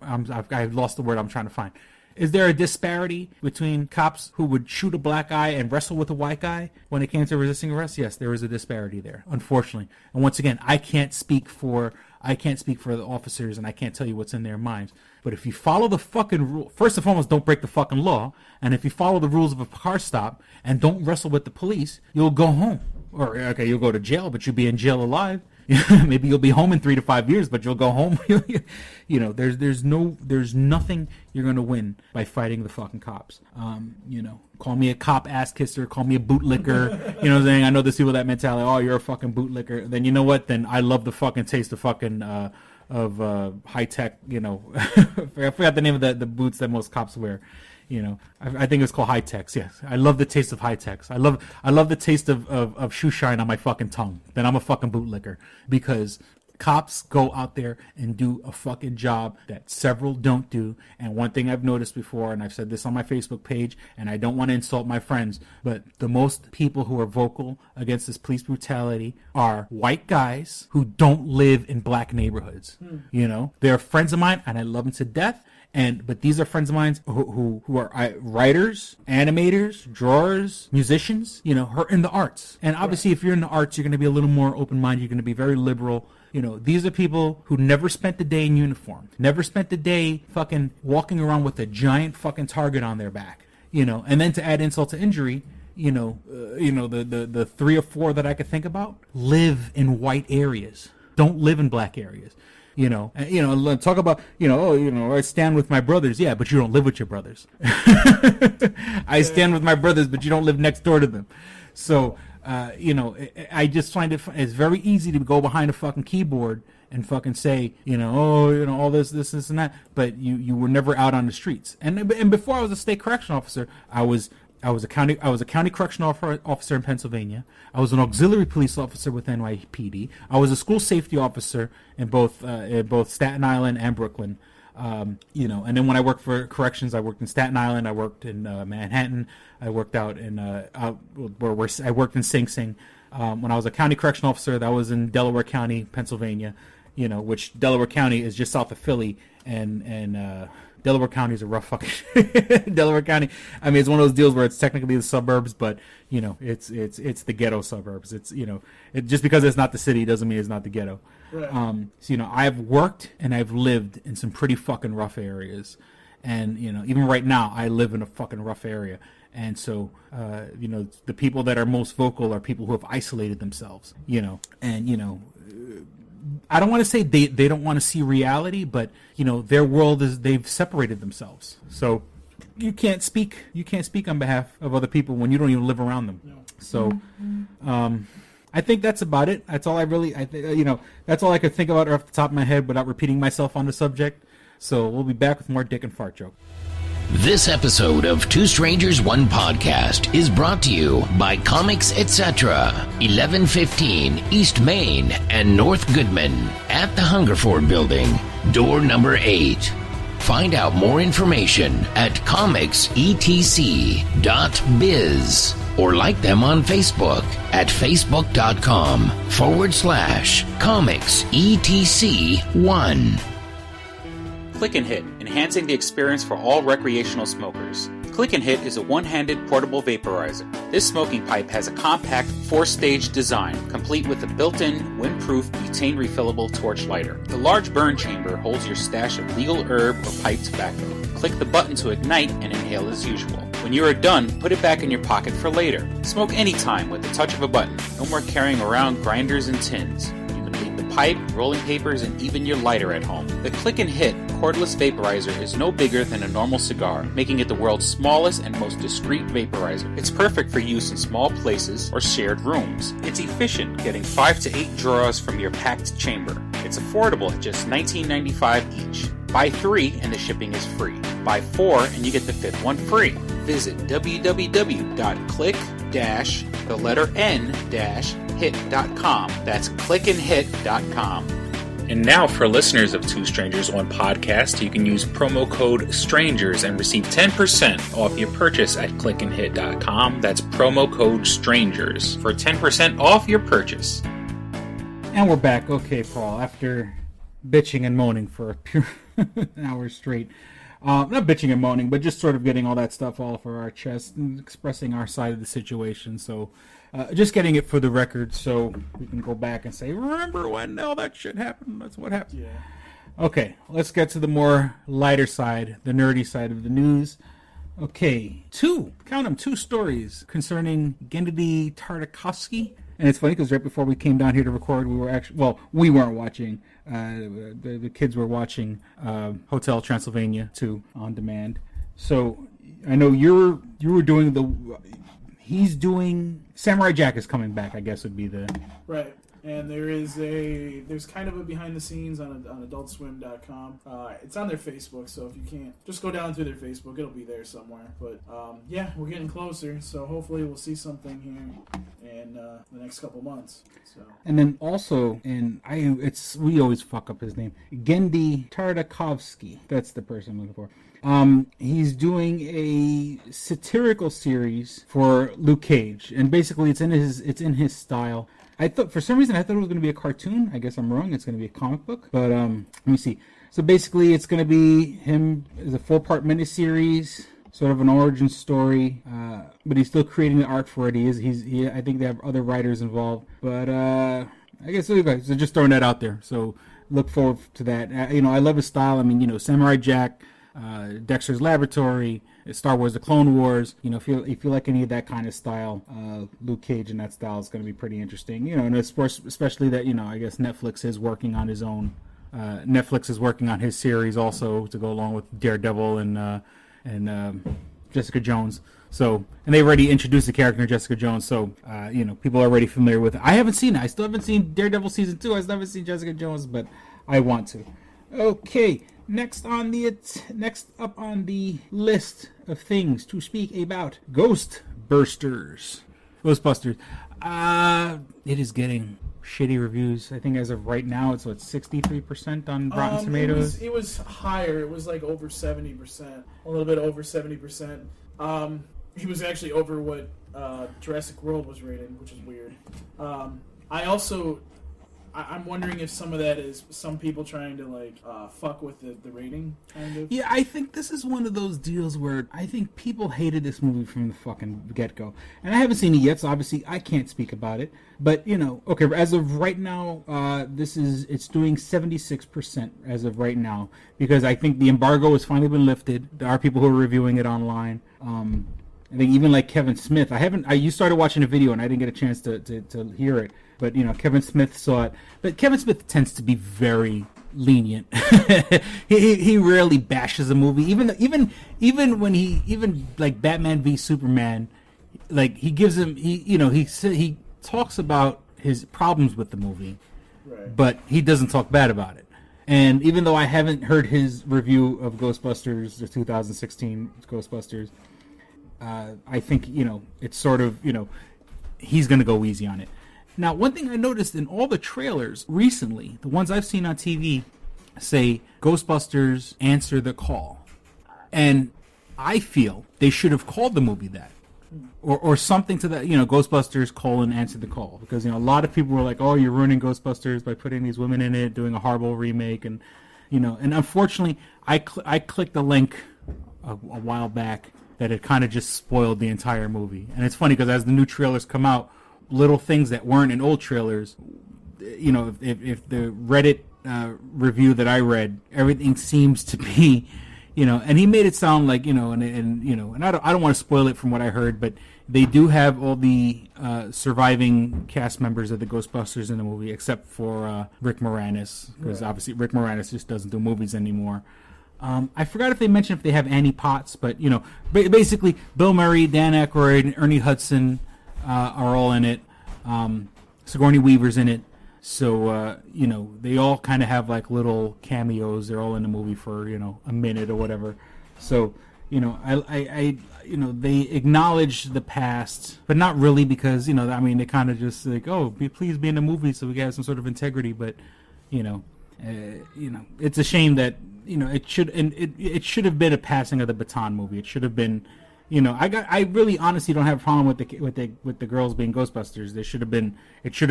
[SPEAKER 6] I've lost the word I'm trying to find. Is there a disparity between cops who would shoot a black guy and wrestle with a white guy when it came to resisting arrest? Yes, there is a disparity there, unfortunately. And once again, I can't speak for the officers, and I can't tell you what's in their minds. But if you follow the fucking rule, first and foremost, don't break the fucking law. And if you follow the rules of a car stop and don't wrestle with the police, you'll go home. Or, okay, you'll go to jail, but you'll be in jail alive. Maybe you'll be home in 3 to 5 years, but you'll go home. There's nothing you're going to win by fighting the fucking cops. Call me a cop ass kisser, call me a bootlicker. You know what I'm saying? I know there's people that mentality, oh, you're a fucking bootlicker. Then you know what? Then I love the fucking taste of fucking, high tech, I forgot the name of the boots that most cops wear. I think it's called high techs. Yes, I love the taste of high techs. I love the taste of shoe shine on my fucking tongue. Then I'm a fucking bootlicker, because cops go out there and do a fucking job that several don't do. And one thing I've noticed before, and I've said this on my Facebook page, and I don't want to insult my friends, but the most people who are vocal against this police brutality are white guys who don't live in black neighborhoods. They're friends of mine, and I love them to death. But these are friends of mine who are writers, animators, drawers, musicians, are in the arts. And obviously, if you're in the arts, you're going to be a little more open-minded. You're going to be very liberal. These are people who never spent the day in uniform, never spent the day fucking walking around with a giant fucking target on their back, And then to add insult to injury, the 3 or 4 that I could think about live in white areas, don't live in black areas. Talk about, I stand with my brothers. Yeah, but you don't live with your brothers. I stand with my brothers, but you don't live next door to them. So, I just find it's very easy to go behind a fucking keyboard and fucking say, all this, and that. But you were never out on the streets. And before I was a state correctional officer, I was a county correctional officer in Pennsylvania. I was an auxiliary police officer with NYPD. I was a school safety officer in both Staten Island and Brooklyn. And then when I worked for corrections, I worked in Staten Island. I worked in Manhattan. I worked out in I worked in Sing Sing. When I was a county correctional officer, that was in Delaware County, Pennsylvania. Which Delaware County is just south of Philly, and Delaware County is a rough fucking Delaware County. I mean, it's one of those deals where it's technically the suburbs, but it's the ghetto suburbs. It's just because it's not the city doesn't mean it's not the ghetto. Right. I've worked and I've lived in some pretty fucking rough areas, and even right now I live in a fucking rough area. And so, the people that are most vocal are people who have isolated themselves. I don't want to say they don't want to see reality, but their world is, they've separated themselves. So you can't speak on behalf of other people when you don't even live around them. No. So I think that's about it. That's all that's all I could think about off the top of my head without repeating myself on the subject. So we'll be back with more dick and fart joke.
[SPEAKER 8] This episode of Two Strangers, One Podcast is brought to you by Comics Etc., 1115 East Main and North Goodman at the Hungerford Building, door number 8. Find out more information at comicsetc.biz or like them on Facebook at facebook.com/comicsetc1.
[SPEAKER 9] Click and Hit, enhancing the experience for all recreational smokers. Click and Hit is a one-handed portable vaporizer. This smoking pipe has a compact 4-stage design, complete with a built-in, windproof, butane refillable torch lighter. The large burn chamber holds your stash of legal herb or pipe tobacco. Click the button to ignite and inhale as usual. When you are done, put it back in your pocket for later. Smoke anytime with the touch of a button. No more carrying around grinders and tins. You can leave the pipe, rolling papers, and even your lighter at home. The Click and Hit cordless vaporizer is no bigger than a normal cigar, making it the world's smallest and most discreet vaporizer. It's perfect for use in small places or shared rooms. It's efficient, getting 5 to 8 draws from your packed chamber. It's affordable at just $19.95 each. Buy 3 and the shipping is free. Buy 4 and you get the 5th one free. Visit www.click-n-hit.com. That's clickandhit.com. And now for listeners of Two Strangers One Podcast, you can use promo code STRANGERS and receive 10% off your purchase at clickandhit.com. That's promo code STRANGERS for 10% off your purchase.
[SPEAKER 6] And we're back. Okay, Paul, after bitching and moaning for an hour straight. Not bitching and moaning, but just sort of getting all that stuff off of our chest and expressing our side of the situation. So just getting it for the record so we can go back and say, remember when all that shit happened? That's what happened.
[SPEAKER 7] Yeah.
[SPEAKER 6] Okay, let's get to the more lighter side, the nerdy side of the news. Okay, two stories concerning Gennady Tartakovsky. And it's funny because right before we came down here to record, we weren't watching. The kids were watching Hotel Transylvania 2 on demand. So I know you were doing he's doing Samurai Jack is coming back, I guess would be the
[SPEAKER 7] right. And there's kind of a behind the scenes on AdultSwim.com. It's on their Facebook, so if you can't, just go down through their Facebook. It'll be there somewhere. But yeah, we're getting closer, so hopefully we'll see something here in the next couple months. So. And
[SPEAKER 6] then also, we always fuck up his name, Gennady Tartakovsky. That's the person I'm looking for. He's doing a satirical series for Luke Cage, and basically it's in his style. For some reason I thought it was going to be a cartoon. I guess I'm wrong. It's going to be a comic book. But let me see. So basically, it's going to be him as a 4-part miniseries, sort of an origin story. But he's still creating the art for it. I think they have other writers involved. But I guess so just throwing that out there. So look forward to that. I love his style. I mean, Samurai Jack, Dexter's Laboratory, Star Wars: The Clone Wars. If you like any of that kind of style, Luke Cage in that style is going to be pretty interesting. And especially that I guess Netflix is working on his own. Netflix is working on his series also to go along with Daredevil and Jessica Jones. So, and they already introduced the character Jessica Jones. So, people are already familiar with it. I haven't seen it. I still haven't seen Daredevil season 2. I still haven't seen Jessica Jones, but I want to. Okay. Next up on the list of things to speak about, Ghostbusters. It is getting shitty reviews. I think as of right now, it's 63% on Rotten Tomatoes.
[SPEAKER 7] It was higher. It was like over 70%, a little bit over 70%. He was actually over what Jurassic World was rated, which is weird. I'm wondering if some of that is some people trying to fuck with the rating, kind of.
[SPEAKER 6] Yeah, I think this is one of those deals where I think people hated this movie from the fucking get-go. And I haven't seen it yet, so obviously I can't speak about it. But, okay, as of right now, it's doing 76% as of right now. Because I think the embargo has finally been lifted. There are people who are reviewing it online. I think even like Kevin Smith, you started watching a video and I didn't get a chance to hear it. But, Kevin Smith saw it. But Kevin Smith tends to be very lenient. he rarely bashes a movie. Even when like Batman v Superman, like he gives him, he talks about his problems with the movie, right. But he doesn't talk bad about it. And even though I haven't heard his review of Ghostbusters, the 2016 Ghostbusters, I think, it's sort of, he's going to go easy on it. Now, one thing I noticed in all the trailers recently, the ones I've seen on TV, say Ghostbusters Answer the Call. And I feel they should have called the movie that. Or something to that, Ghostbusters Answer the Call. Because, a lot of people were like, oh, you're ruining Ghostbusters by putting these women in it, doing a horrible remake. And, and unfortunately, I clicked a link a while back that it kind of just spoiled the entire movie. And it's funny because as the new trailers come out, little things that weren't in old trailers, if the Reddit review that I read, everything seems to be, and he made it sound like, and I don't want to spoil it from what I heard, but they do have all the surviving cast members of the Ghostbusters in the movie, except for Rick Moranis, because obviously Rick Moranis just doesn't do movies anymore. I forgot if they mentioned if they have Annie Potts, but basically Bill Murray, Dan Aykroyd, and Ernie Hudson are all in it. Sigourney Weaver's in it. So, they all kind of have like little cameos. They're all in the movie for, a minute or whatever. So, they acknowledge the past, but not really because, they kind of just like, please be in the movie so we can have some sort of integrity. But, it's a shame that, it should have been a passing of the baton movie. It should have been, I really honestly don't have a problem with the girls being Ghostbusters. It should have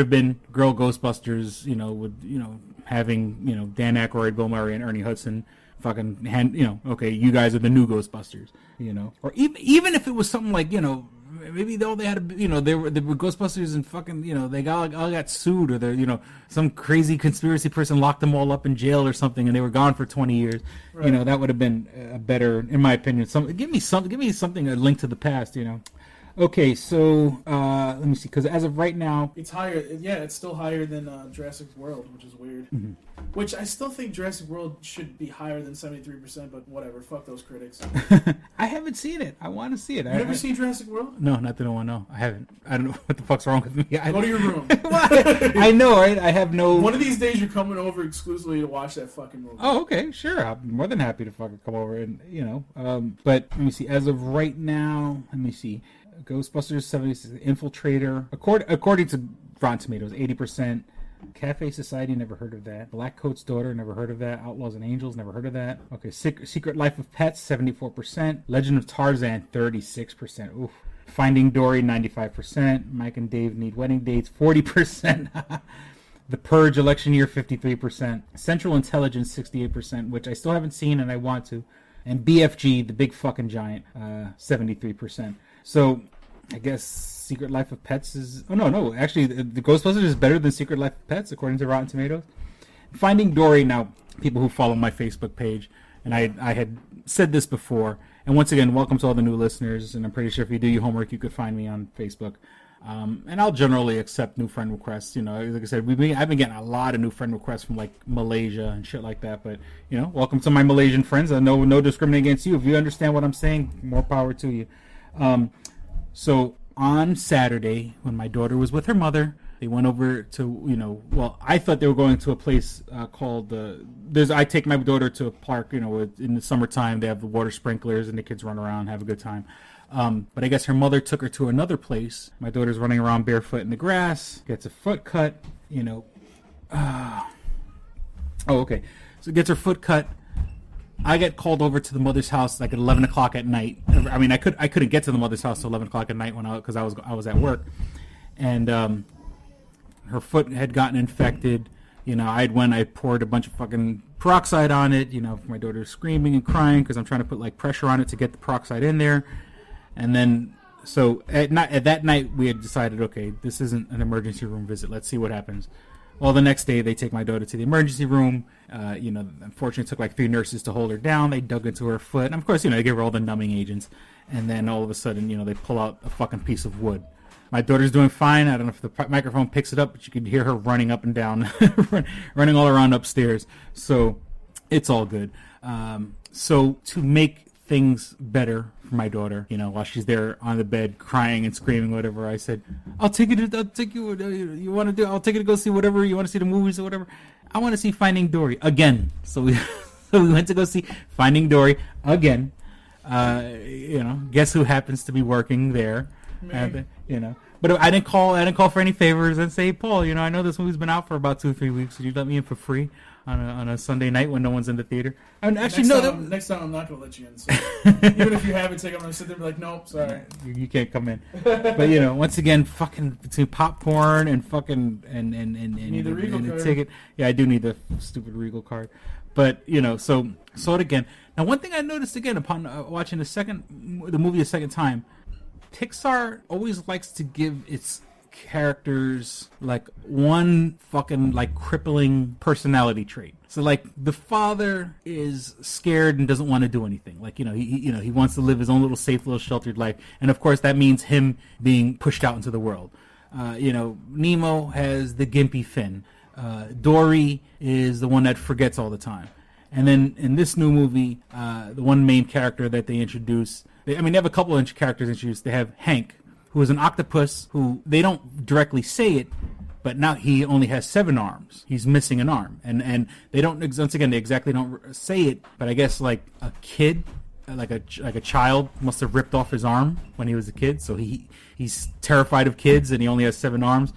[SPEAKER 6] been girl Ghostbusters, with having Dan Aykroyd, Bill Murray, and Ernie Hudson okay, you guys are the new Ghostbusters, or even if it was something like, maybe they had they were Ghostbusters and fucking, they all got sued, or they're, some crazy conspiracy person locked them all up in jail or something, and they were gone for 20 years. Right. That would have been a better, in my opinion. Give me something, a link to the past, Okay, so let me see, because as of right now,
[SPEAKER 7] it's higher. Yeah, it's still higher than Jurassic World, which is weird.
[SPEAKER 6] Mm-hmm.
[SPEAKER 7] Which I still think Jurassic World should be higher than 73%, but whatever. Fuck those critics.
[SPEAKER 6] I haven't seen it. I want to see it.
[SPEAKER 7] You ever seen Jurassic World?
[SPEAKER 6] No, not that I want to know. I haven't. I don't know what the fuck's wrong with me.
[SPEAKER 7] Go to your room.
[SPEAKER 6] I know, right? I have no...
[SPEAKER 7] One of these days you're coming over exclusively to watch that fucking movie.
[SPEAKER 6] Oh, okay, sure. I'm more than happy to fucking come over and, but let me see. As of right now, let me see. Ghostbusters 76, Infiltrator, according to Rotten Tomatoes, 80%. Cafe Society, never heard of that. Black Coat's Daughter, never heard of that. Outlaws and Angels, never heard of that. Okay, Secret Life of Pets, 74%. Legend of Tarzan, 36%. Oof. Finding Dory, 95%. Mike and Dave Need Wedding Dates, 40%. The Purge, Election Year, 53%. Central Intelligence, 68%, which I still haven't seen and I want to. And BFG, The Big Fucking Giant, 73%. So, I guess Secret Life of Pets is... Oh, no. Actually, the Ghostbusters is better than Secret Life of Pets, according to Rotten Tomatoes. Finding Dory, now, people who follow my Facebook page, and I had said this before, and once again, welcome to all the new listeners, and I'm pretty sure if you do your homework, you could find me on Facebook. And I'll generally accept new friend requests. Like I said, I've been getting a lot of new friend requests from, like, Malaysia and shit like that. But, welcome to my Malaysian friends. I know no discriminating against you. If you understand what I'm saying, more power to you. So on Saturday, when my daughter was with her mother, they went over to, I thought they were going to a place called, I take my daughter to a park, in the summertime, they have the water sprinklers and the kids run around, have a good time. But I guess her mother took her to another place. My daughter's running around barefoot in the grass, gets a foot cut, okay. So gets her foot cut. I get called over to the mother's house like at 11 o'clock at night. I mean, I couldn't get to the mother's house till 11 o'clock at night because I was at work, and her foot had gotten infected. I poured a bunch of fucking peroxide on it. My daughter's screaming and crying because I'm trying to put like pressure on it to get the peroxide in there, and then so at that night we had decided, okay, this isn't an emergency room visit. Let's see what happens. Well, the next day, they take my daughter to the emergency room. Unfortunately, it took like 3 nurses to hold her down. They dug into her foot. And, of course, they gave her all the numbing agents. And then all of a sudden, they pull out a fucking piece of wood. My daughter's doing fine. I don't know if the microphone picks it up, but you can hear her running up and down, running all around upstairs. So it's all good. So to make things better for my daughter, while she's there on the bed crying and screaming, whatever, I said, I'll take you, you want to do, I'll take you to go see whatever, you want to see the movies or whatever. I want to see Finding Dory again. So we went to go see Finding Dory again. Guess who happens to be working there? But I didn't call for any favors and say, hey, Paul, I know this movie's been out for about 2 or 3 weeks. Would you let me in for free on a Sunday night when no one's in the theater? I mean, actually,
[SPEAKER 7] next time I'm not going to let you in. So even if you have it, I'm going to sit there and be like, nope, sorry.
[SPEAKER 6] You can't come in. But, once again, fucking between popcorn and fucking and
[SPEAKER 7] need the Regal card.
[SPEAKER 6] Ticket. Yeah, I do need the stupid Regal card. But, so saw it again. Now, one thing I noticed again upon watching the movie a second time, Pixar always likes to give its characters like one fucking like crippling personality trait. So like the father is scared and doesn't want to do anything. Like, he wants to live his own little safe, little sheltered life. And of course that means him being pushed out into the world. Nemo has the gimpy fin. Dory is the one that forgets all the time. And then in this new movie, the one main character that they introduce, they have a couple of characters introduced. They have Hank, who is an octopus who they don't directly say it, but now he only has 7 arms. He's missing an arm. And they don't, once again, they exactly don't say it, but I guess like a kid, like a child must have ripped off his arm when he was a kid. So he's terrified of kids and he only has 7 arms.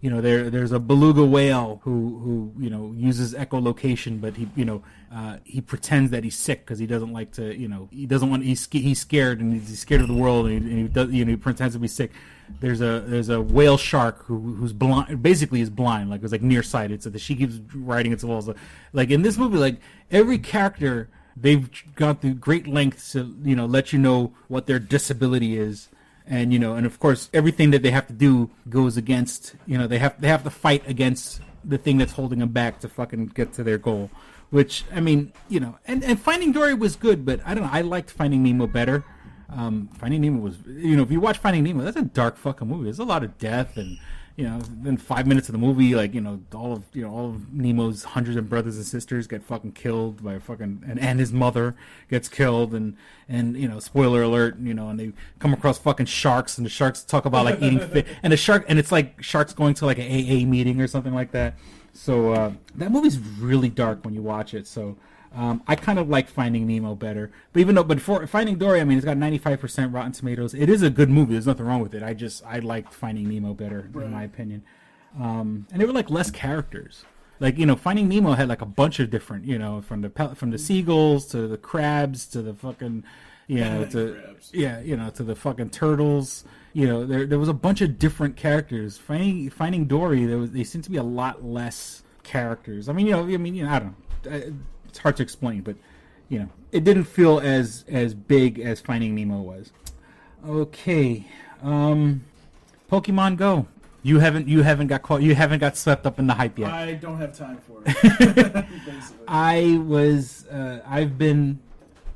[SPEAKER 6] There's a beluga whale who uses echolocation, but he pretends that he's sick because he doesn't like to, he doesn't want, he's scared and he's scared of the world and he does, he pretends to be sick. There's a whale shark who's blind, basically is blind, like it's like nearsighted, so that she keeps riding its walls. Like in this movie, like every character, they've gone through great lengths to let you know what their disability is. And and of course everything that they have to do goes against, they have to fight against the thing that's holding them back to fucking get to their goal. Which and Finding Dory was good, but I don't know, I liked Finding Nemo better. Finding Nemo was, if you watch Finding Nemo, that's a dark fucking movie. There's a lot of death and then 5 minutes of the movie, like, all of Nemo's hundreds of brothers and sisters get fucking killed by and his mother gets killed, and spoiler alert, and they come across fucking sharks, and the sharks talk about like eating fish, and it's like sharks going to like an AA meeting or something like that. So that movie's really dark when you watch it. So I kind of like Finding Nemo better, but for Finding Dory, it's got 95% Rotten Tomatoes. It is a good movie. There's nothing wrong with it. I liked Finding Nemo better, in my opinion. And there were like less characters. Like Finding Nemo had like a bunch of different, from the seagulls to the crabs to the fucking, to the fucking turtles. There was a bunch of different characters. Finding Dory, they seemed to be a lot less characters. I don't know. It's hard to explain, but it didn't feel as big as Finding Nemo was. Okay, Pokemon Go. You haven't got swept up in the hype yet.
[SPEAKER 7] I don't have time for it.
[SPEAKER 6] Basically,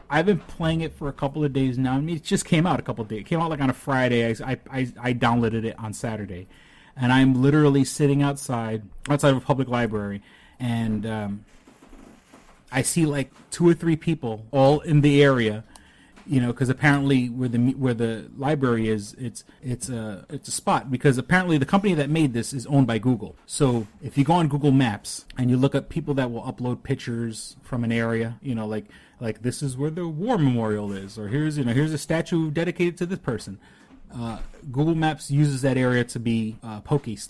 [SPEAKER 6] I've been playing it for a couple of days now. It just came out a couple of days. It came out like on a Friday. I downloaded it on Saturday, and I'm literally sitting outside of a public library, and I see like 2 or 3 people all in the area, because apparently where the library is, it's a spot, because apparently the company that made this is owned by Google. So if you go on Google Maps and you look up people that will upload pictures from an area, like this is where the war memorial is, or here's a statue dedicated to this person. Google Maps uses that area to be Pokemon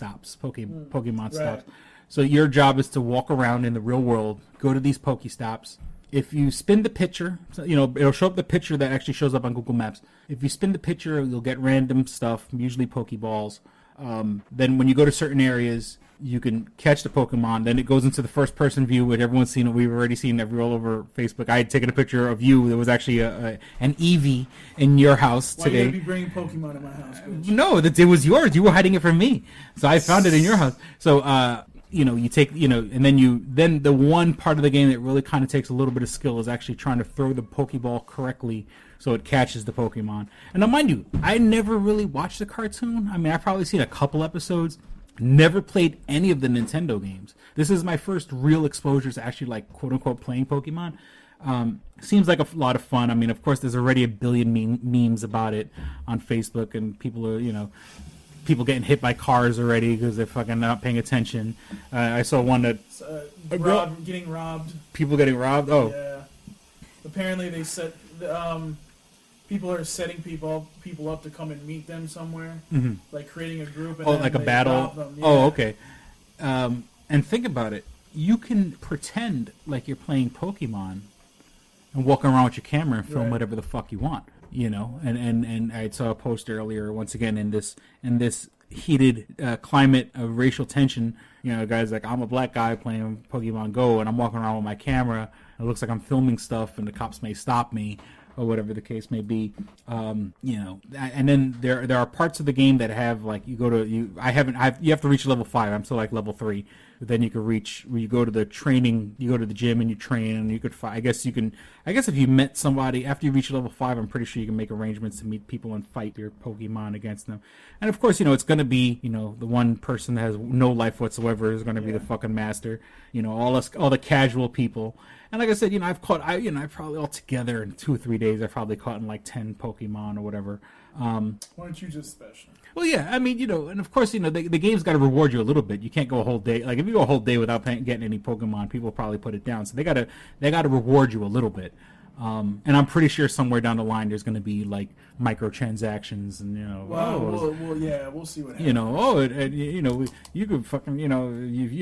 [SPEAKER 6] stops. So your job is to walk around in the real world, go to these Pokestops. If you spin the picture, it'll show up the picture that actually shows up on Google Maps. If you spin the picture, you'll get random stuff, usually Pokeballs. Then when you go to certain areas, you can catch the Pokemon. Then it goes into the first-person view, which everyone's seen. We've already seen all over Facebook. I had taken a picture of you. There was actually an Eevee in your house today.
[SPEAKER 7] Why you gonna be bringing Pokemon in my house, bitch?
[SPEAKER 6] No, it was yours. You were hiding it from me, so I found it in your house. So. You take, and then the one part of the game that really kind of takes a little bit of skill is actually trying to throw the Pokeball correctly so it catches the Pokemon. And now, mind you, I never really watched the cartoon. I've probably seen a couple episodes. Never played any of the Nintendo games. This is my first real exposure to actually, like, quote-unquote playing Pokemon. Seems like a lot of fun. Of course, there's already a billion memes about it on Facebook, and people are, people getting hit by cars already because they're fucking not paying attention. I saw one that
[SPEAKER 7] getting robbed.
[SPEAKER 6] People getting robbed. Oh,
[SPEAKER 7] yeah. Apparently, they set people are setting people up to come and meet them somewhere, like creating a group. And
[SPEAKER 6] like a battle. Yeah. Oh, okay. And think about it. You can pretend like you're playing Pokemon and walk around with your camera and film whatever the fuck you want. And I saw a post earlier, once again, in this heated climate of racial tension, guys like, I'm a black guy playing Pokemon Go and I'm walking around with my camera. It looks like I'm filming stuff and the cops may stop me. or whatever the case may be. And then there are parts of the game that have like you have to reach level 5. I'm still like level 3. But then you can reach where you go to the training, you go to the gym and you train, and you could I guess if you met somebody after you reach level 5, I'm pretty sure you can make arrangements to meet people and fight your Pokemon against them. And of course, it's going to be, the one person that has no life whatsoever is going to be the fucking master. All the casual people. And like I said, I've probably altogether in 2 or 3 days, I've probably caught in like 10 Pokemon or whatever.
[SPEAKER 7] Why aren't you just special?
[SPEAKER 6] Well, yeah, I mean, and of course, the game's got to reward you a little bit. You can't go a whole day. Like, if you go a whole day without getting any Pokemon, people probably put it down. So they got to reward you a little bit. And I'm pretty sure somewhere down the line there's going to be like microtransactions, and
[SPEAKER 7] Well, we'll see what happens.
[SPEAKER 6] you could fucking you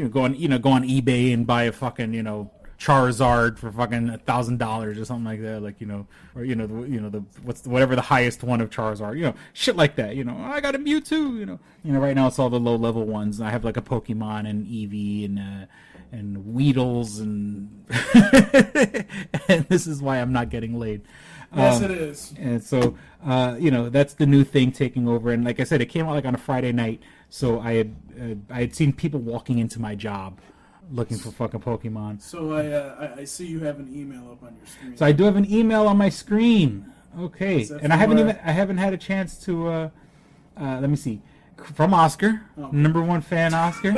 [SPEAKER 6] go on eBay and buy a fucking Charizard for fucking $1,000 or something like that, whatever the highest one of Charizard, shit like that. I got a Mewtwo. Right now it's all the low level ones. I have like a Pokemon and Eevee and Weedles and and this is why I'm not getting laid.
[SPEAKER 7] Yes, it is.
[SPEAKER 6] And so that's the new thing taking over. And like I said, it came out like on a Friday night, so I had seen people walking into my job looking for fucking Pokemon.
[SPEAKER 7] So I see you have an email up on your screen.
[SPEAKER 6] So I do have an email on my screen. Okay, and I haven't had a chance to. Let me see. From Oscar, number 1 fan, Oscar.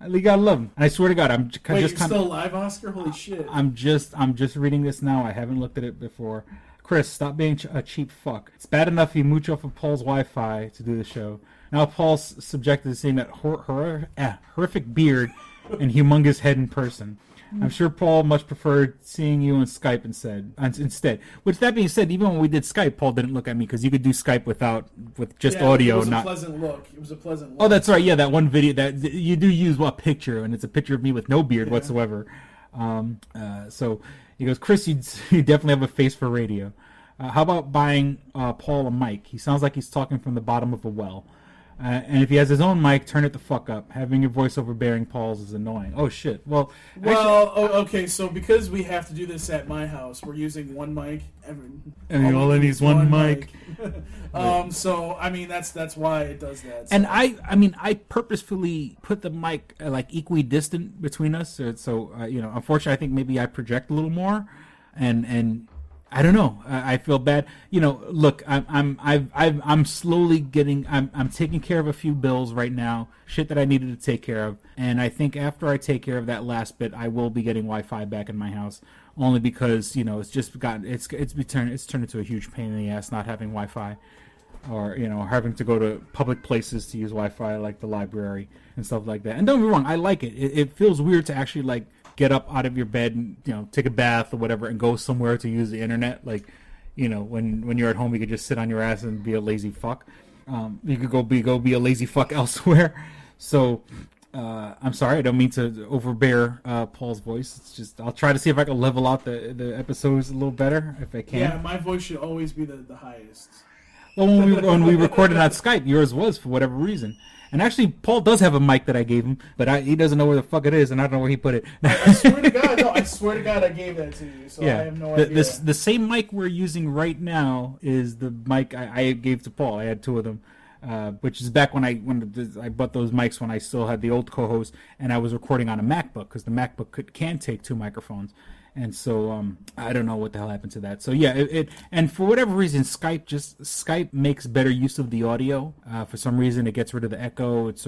[SPEAKER 6] You gotta love him. And I swear to God,
[SPEAKER 7] you're still alive, Oscar? Holy shit!
[SPEAKER 6] I'm just reading this now. I haven't looked at it before. Chris, stop being a cheap fuck. It's bad enough you mooch off of Paul's Wi-Fi to do the show. Now Paul's subjected to seeing that horrific beard and humongous head in person. I'm sure Paul much preferred seeing you on Skype instead. Which, that being said, even when we did Skype, Paul didn't look at me because you could do Skype with just audio.
[SPEAKER 7] It was a pleasant look.
[SPEAKER 6] Oh, that's right. Yeah, that one video that you do use a picture, and it's a picture of me with no beard whatsoever. So he goes, Chris, you definitely have a face for radio. How about buying Paul a mic? He sounds like he's talking from the bottom of a well. And if he has his own mic, turn it the fuck up. Having your voice overbearing Paul's is annoying. Oh, shit.
[SPEAKER 7] Okay, so because we have to do this at my house, we're using one mic.
[SPEAKER 6] All I need is one mic.
[SPEAKER 7] So, I mean, that's why it does that. So.
[SPEAKER 6] And I purposefully put the mic like equidistant between us. So unfortunately, I think maybe I project a little more. And I don't know. I feel bad. Look, I'm slowly getting. I'm taking care of a few bills right now. Shit that I needed to take care of. And I think after I take care of that last bit, I will be getting Wi-Fi back in my house. Only because it's just gotten it's turned into a huge pain in the ass not having Wi-Fi, or having to go to public places to use Wi-Fi like the library and stuff like that. And don't get me wrong, I like it. It feels weird to actually like get up out of your bed and take a bath or whatever and go somewhere to use the internet. Like, when you're at home, you could just sit on your ass and be a lazy fuck. You could go be a lazy fuck elsewhere. So I'm sorry, I don't mean to overbear Paul's voice. It's just I'll try to see if I can level out the episodes a little better if I can.
[SPEAKER 7] Yeah, my voice should always be the highest.
[SPEAKER 6] Well, when we recorded on Skype, yours was for whatever reason. And actually, Paul does have a mic that I gave him, but he doesn't know where the fuck it is, and I don't know where he put it.
[SPEAKER 7] I swear to God, I gave that to you, so yeah. I have no idea.
[SPEAKER 6] The same mic we're using right now is the mic I gave to Paul. I had 2 of them, which is back when I bought those mics when I still had the old co-host, and I was recording on a MacBook, because the MacBook can take 2 microphones. And so I don't know what the hell happened to that. So yeah, and for whatever reason, Skype makes better use of the audio. For some reason, it gets rid of the echo. It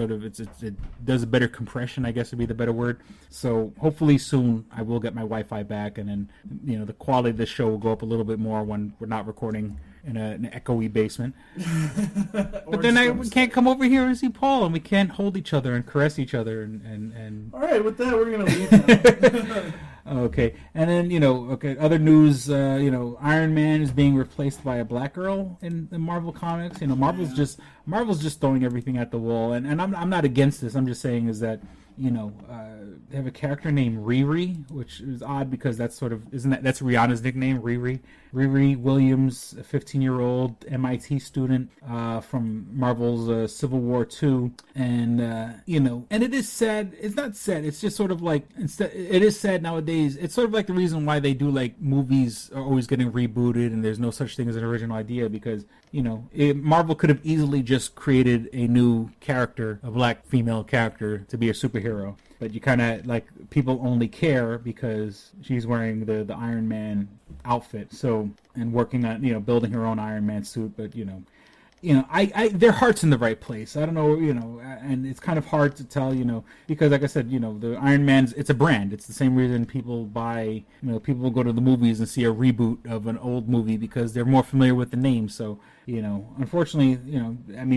[SPEAKER 6] does a better compression, I guess would be the better word. So hopefully soon I will get my Wi-Fi back, and then the quality of the show will go up a little bit more when we're not recording in an echoey basement. But then we can't come over here and see Paul, and we can't hold each other and caress each other and
[SPEAKER 7] all right, with that we're gonna leave now.
[SPEAKER 6] Okay, and then other news. Iron Man is being replaced by a black girl in the Marvel comics. Marvel's just throwing everything at the wall, and I'm not against this. I'm just saying is that They have a character named Riri, which is odd because that's that's Rihanna's nickname, Riri. Riri Williams, a 15-year-old MIT student from Marvel's Civil War II, and and it is sad. It's not sad. It's just sort of like it is sad nowadays. It's sort of like the reason why they do like movies are always getting rebooted, and there's no such thing as an original idea because Marvel could have easily just created a new character, a black female character, to be a superhero. But you kind of like people only care because she's wearing the Iron Man outfit. So and working on building her own Iron Man suit. But their heart's in the right place. I don't know, and it's kind of hard to tell, because like I said, the Iron Man's, it's a brand. It's the same reason people buy, people will go to the movies and see a reboot of an old movie because they're more familiar with the name. So, unfortunately,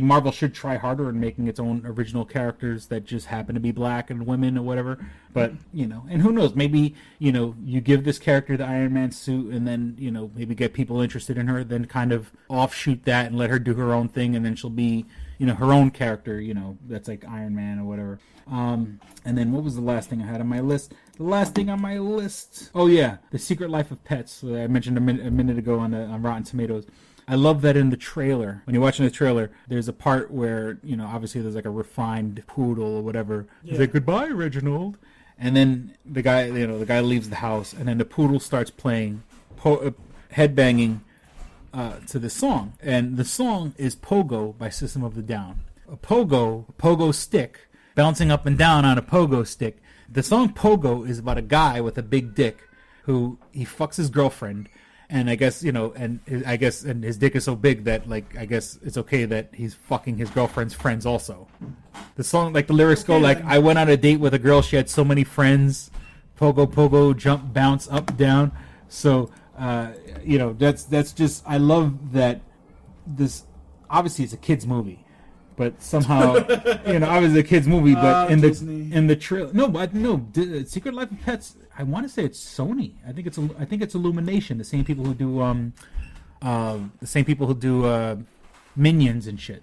[SPEAKER 6] Marvel should try harder in making its own original characters that just happen to be black and women or whatever. But, and who knows, maybe, you give this character the Iron Man suit and then, maybe get people interested in her, then kind of offshoot that and let her do her own thing, and then she'll be, her own character, that's like Iron Man or whatever. And then what was the last thing I had on my list? The last thing on my list, oh yeah, The Secret Life of Pets, that I mentioned a minute ago on Rotten Tomatoes. I love that in the trailer, when you're watching the trailer, there's a part where, obviously there's like a refined poodle or whatever. Yeah. He's like, goodbye, Reginald. And then the guy leaves the house, and then the poodle starts playing, headbanging to the song. And the song is Pogo by System of a Down. A pogo stick, bouncing up and down on a pogo stick. The song Pogo is about a guy with a big dick who he fucks his girlfriend. And I guess, and his dick is so big that, like, I guess it's okay that he's fucking his girlfriend's friends also. The song, like, the lyrics go like, I went on a date with a girl, she had so many friends. Pogo, pogo, jump, bounce, up, down. So, that's just, I love that this, obviously it's a kid's movie. But somehow, obviously a kid's movie, but in the trailer, Secret Life of Pets. I want to say it's Sony. I think it's Illumination, the same people who do Minions and shit.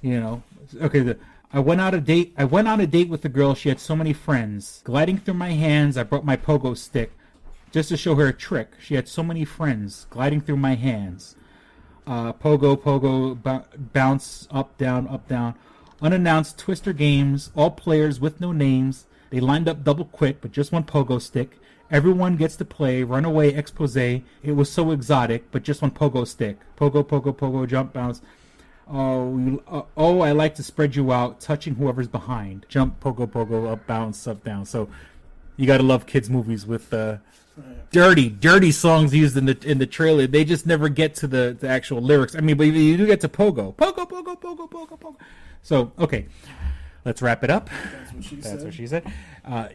[SPEAKER 6] Okay. I went on a date with a girl. She had so many friends. Gliding through my hands, I brought my pogo stick, just to show her a trick. She had so many friends. Gliding through my hands. Pogo, bounce, up, down. Unannounced twister games, all players with no names. They lined up double quick, but just one pogo stick. Everyone gets to play, runaway expose. It was so exotic, but just one pogo stick. Pogo, jump, bounce. Oh, I like to spread you out, touching whoever's behind. Jump, pogo, up, bounce, up, down. So you gotta love kids' movies with dirty songs used in the trailer. They just never get to the actual lyrics. I mean, but you do get to pogo. So, okay, let's wrap it up. That's what she said.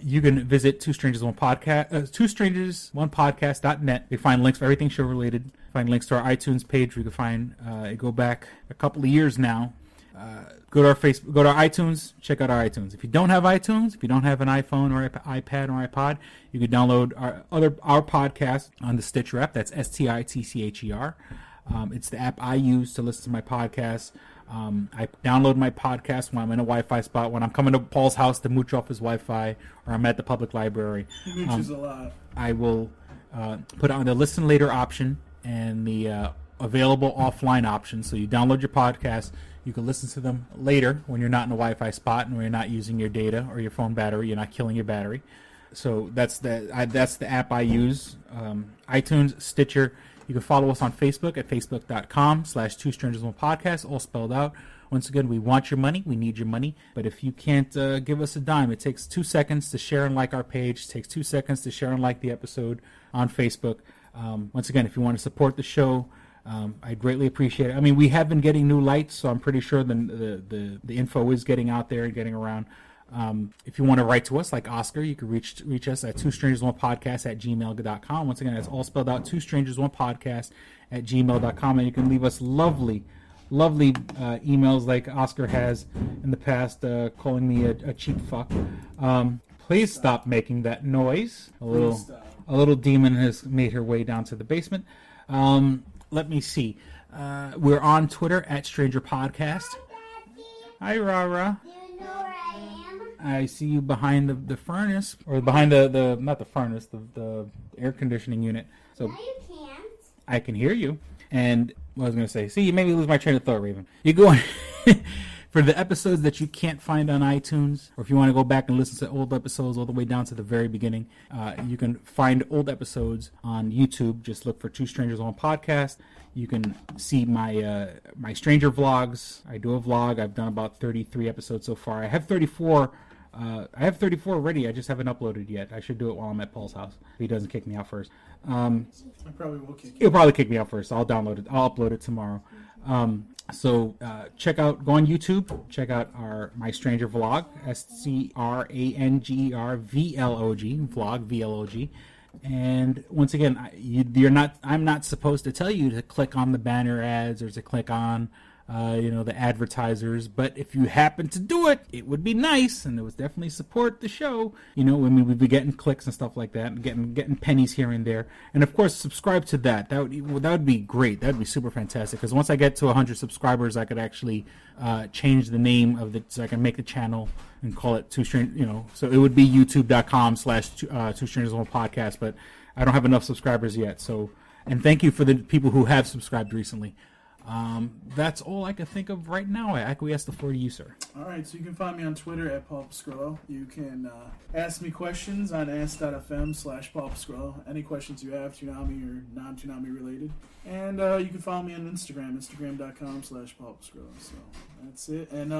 [SPEAKER 6] You can visit Two Strangers One Podcast, TwoStrangersOnePodcast.net. You can find links for everything show related. Find links to our iTunes page. We can find go back a couple of years now. Go to our Facebook, go to our iTunes, check out our iTunes. If you don't have iTunes, if you don't have an iPhone or iPad or iPod, you can download our podcast on the Stitcher app. That's STITCHER. It's the app I use to listen to my podcast. I download my podcast when I'm in a Wi-Fi spot, when I'm coming to Paul's house to mooch off his Wi-Fi, or I'm at the public library.
[SPEAKER 7] He mooches a lot.
[SPEAKER 6] I will put on the listen later option and the available offline option. So you download your podcast. You can listen to them later when you're not in a Wi-Fi spot and when you're not using your data or your phone battery. You're not killing your battery. So that's the app I use. iTunes, Stitcher. You can follow us on Facebook at facebook.com/TwoStrangersOnePodcast, all spelled out. Once again, we want your money. We need your money. But if you can't give us a dime, it takes 2 seconds to share and like our page. It takes 2 seconds to share and like the episode on Facebook. Once again, if you want to support the show, I'd greatly appreciate it. I mean, we have been getting new lights, so I'm pretty sure the info is getting out there and getting around. If you want to write to us like Oscar, you can reach us at twostrangersonepodcast@gmail.com. Once again, it's all spelled out, twostrangersonepodcast@gmail.com, and you can leave us lovely emails like Oscar has in the past, calling me a cheap fuck. Please stop making that noise. A little demon has made her way down to the basement. Let me see. We're on Twitter at Stranger Podcast. Hi, Rara.
[SPEAKER 10] You know where I am?
[SPEAKER 6] I see you behind the furnace, or behind the not the furnace, the air conditioning unit. So
[SPEAKER 10] No, you can't.
[SPEAKER 6] I can hear you. And what I was going to say, see, you made me lose my train of thought, Raven. You go on for the episodes that you can't find on iTunes, or if you want to go back and listen to old episodes all the way down to the very beginning, you can find old episodes on YouTube. Just look for Two Strangers One Podcast. You can see my my stranger vlogs. I do a vlog. I've done about 33 episodes so far. I have 34 already. I just haven't uploaded yet. I should do it while I'm at Paul's house if he doesn't kick me out first.
[SPEAKER 7] I probably will kick you.
[SPEAKER 6] He'll probably kick me out first. I'll download it. I'll upload it tomorrow. So go on YouTube. Check out my stranger vlog, SCRANGER vlog VLOG. And once again, I'm not supposed to tell you to click on the banner ads or to click on the advertisers, but if you happen to do it, it would be nice, and it would definitely support the show. When we'd be getting clicks and stuff like that, and getting pennies here and there. And of course, subscribe to that. That would be great. That would be super fantastic. Because once I get to 100 subscribers, I could actually change the name of so I can make the channel and call it Two Strangers. So it would be youtube.com/Two Strangers One Podcast. But I don't have enough subscribers yet. So, and thank you for the people who have subscribed recently. That's all I can think of right now. I acquiesce the floor to you, sir.
[SPEAKER 7] All right, so you can find me on Twitter at Paul Pascrillo. You can ask me questions on ask.fm/Paul Pascrillo. Any questions you have, Toonami or non-Toonami related. And you can follow me on Instagram.com/Paul Pascrillo. So that's it. And,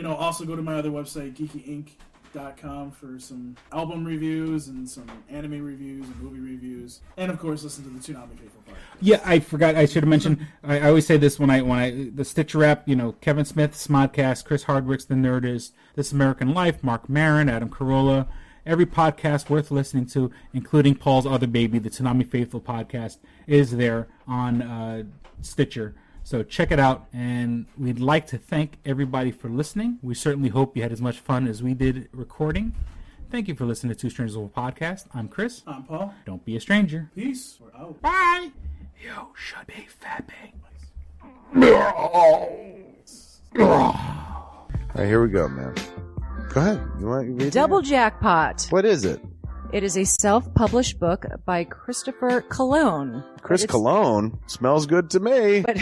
[SPEAKER 7] also go to my other website, geekyinc.com, for some album reviews and some anime reviews and movie reviews. And, of course, listen to the Toonami Faithful podcast.
[SPEAKER 6] Yeah, I forgot. I should have mentioned. I always say this when I the Stitcher app. Kevin Smith, Smodcast, Chris Hardwick's The Nerdist, This American Life, Mark Maron, Adam Carolla. Every podcast worth listening to, including Paul's other baby, the Toonami Faithful podcast, is there on Stitcher. So check it out, and we'd like to thank everybody for listening. We certainly hope you had as much fun as we did recording. Thank you for listening to Two Strangers One Podcast. I'm Chris.
[SPEAKER 7] I'm Paul.
[SPEAKER 6] Don't be a stranger.
[SPEAKER 7] Peace. We're out.
[SPEAKER 6] Bye. You should be fapping.
[SPEAKER 11] All right, here we go, man. Go ahead. You want to read
[SPEAKER 12] Double
[SPEAKER 11] it?
[SPEAKER 12] Jackpot.
[SPEAKER 11] What is it?
[SPEAKER 12] It is a self-published book by Christopher Cologne.
[SPEAKER 11] Chris Cologne smells good to me.
[SPEAKER 12] But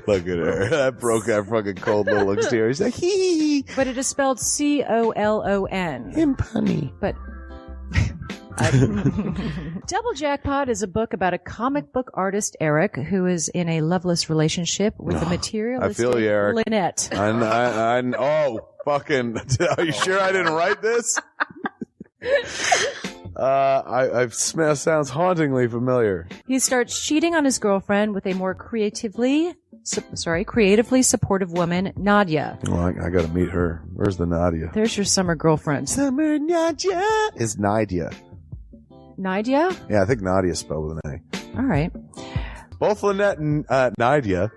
[SPEAKER 11] Look at her. That broke that fucking cold little exterior. He's like, hee.
[SPEAKER 12] But it is spelled Colon.
[SPEAKER 11] Him punny.
[SPEAKER 12] But Double Jackpot is a book about a comic book artist, Eric, who is in a loveless relationship with a materialistic
[SPEAKER 11] I feel you, Eric.
[SPEAKER 12] Lynette.
[SPEAKER 11] Oh, fucking. Are you sure I didn't write this? Sounds hauntingly familiar.
[SPEAKER 12] He starts cheating on his girlfriend with a more creatively supportive woman, Nadia.
[SPEAKER 11] Well, I gotta meet her. Where's the Nadia?
[SPEAKER 12] There's your summer girlfriend.
[SPEAKER 11] Summer Nadia. It's Nadia.
[SPEAKER 12] Nadia?
[SPEAKER 11] Yeah, I think Nadia's spelled with an A.
[SPEAKER 12] All right.
[SPEAKER 11] Both Lynette and Nadia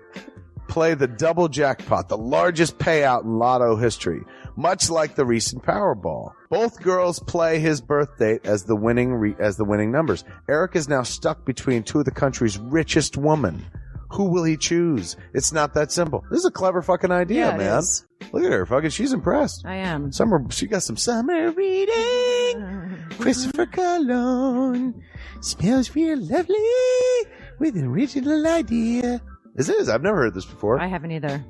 [SPEAKER 11] play the double jackpot, the largest payout in lotto history, much like the recent Powerball. Both girls play his birth date as the winning numbers. Eric is now stuck between two of the country's richest women. Who will he choose? It's not that simple. This is a clever fucking idea, man.
[SPEAKER 12] Is.
[SPEAKER 11] Look at her, fucking. She's impressed.
[SPEAKER 12] I am.
[SPEAKER 11] She got some summer reading. Christopher Cologne smells real lovely with an original idea. I've never heard this before.
[SPEAKER 12] I haven't either.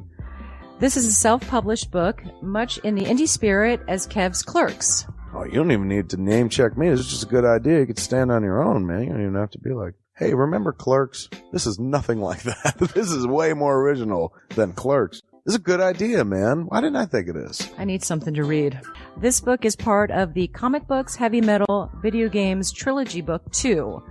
[SPEAKER 12] This is a self-published book, much in the indie spirit as Kev's Clerks.
[SPEAKER 11] Oh, you don't even need to name check me. This is just a good idea. You could stand on your own, man. You don't even have to be like, hey, remember Clerks? This is nothing like that. This is way more original than Clerks. This is a good idea, man. Why didn't I think of this?
[SPEAKER 12] I need something to read. This book is part of the Comic Books, Heavy Metal, Video Games Trilogy Book 2.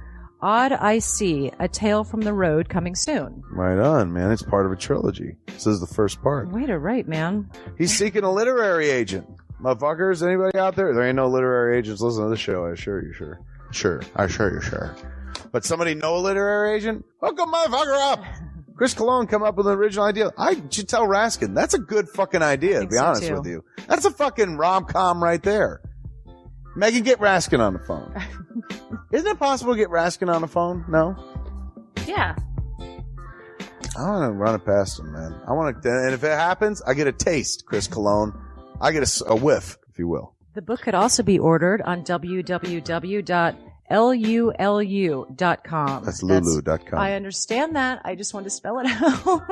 [SPEAKER 12] Odd I See, A Tale from the Road, coming soon.
[SPEAKER 11] Right on, man. It's part of a trilogy. This is the first part.
[SPEAKER 12] Way to write, man.
[SPEAKER 11] He's seeking a literary agent. Motherfuckers, anybody out there? There ain't no literary agents listening to this show. I assure you, sure. Sure. I assure you, sure. But somebody know a literary agent? Hook a motherfucker up! Chris Cologne come up with an original idea. I should tell Raskin. That's a good fucking idea, to be honest with you. That's a fucking rom-com right there. Megan, get Raskin on the phone. Isn't it possible to get Raskin on the phone? No?
[SPEAKER 12] Yeah.
[SPEAKER 11] I want to run it past him, man. I want to, and if it happens, I get a taste, Chris Cologne. I get a whiff, if you will.
[SPEAKER 12] The book could also be ordered on www.lulu.com.
[SPEAKER 11] That's lulu.com.
[SPEAKER 12] I understand that. I just want to spell it out.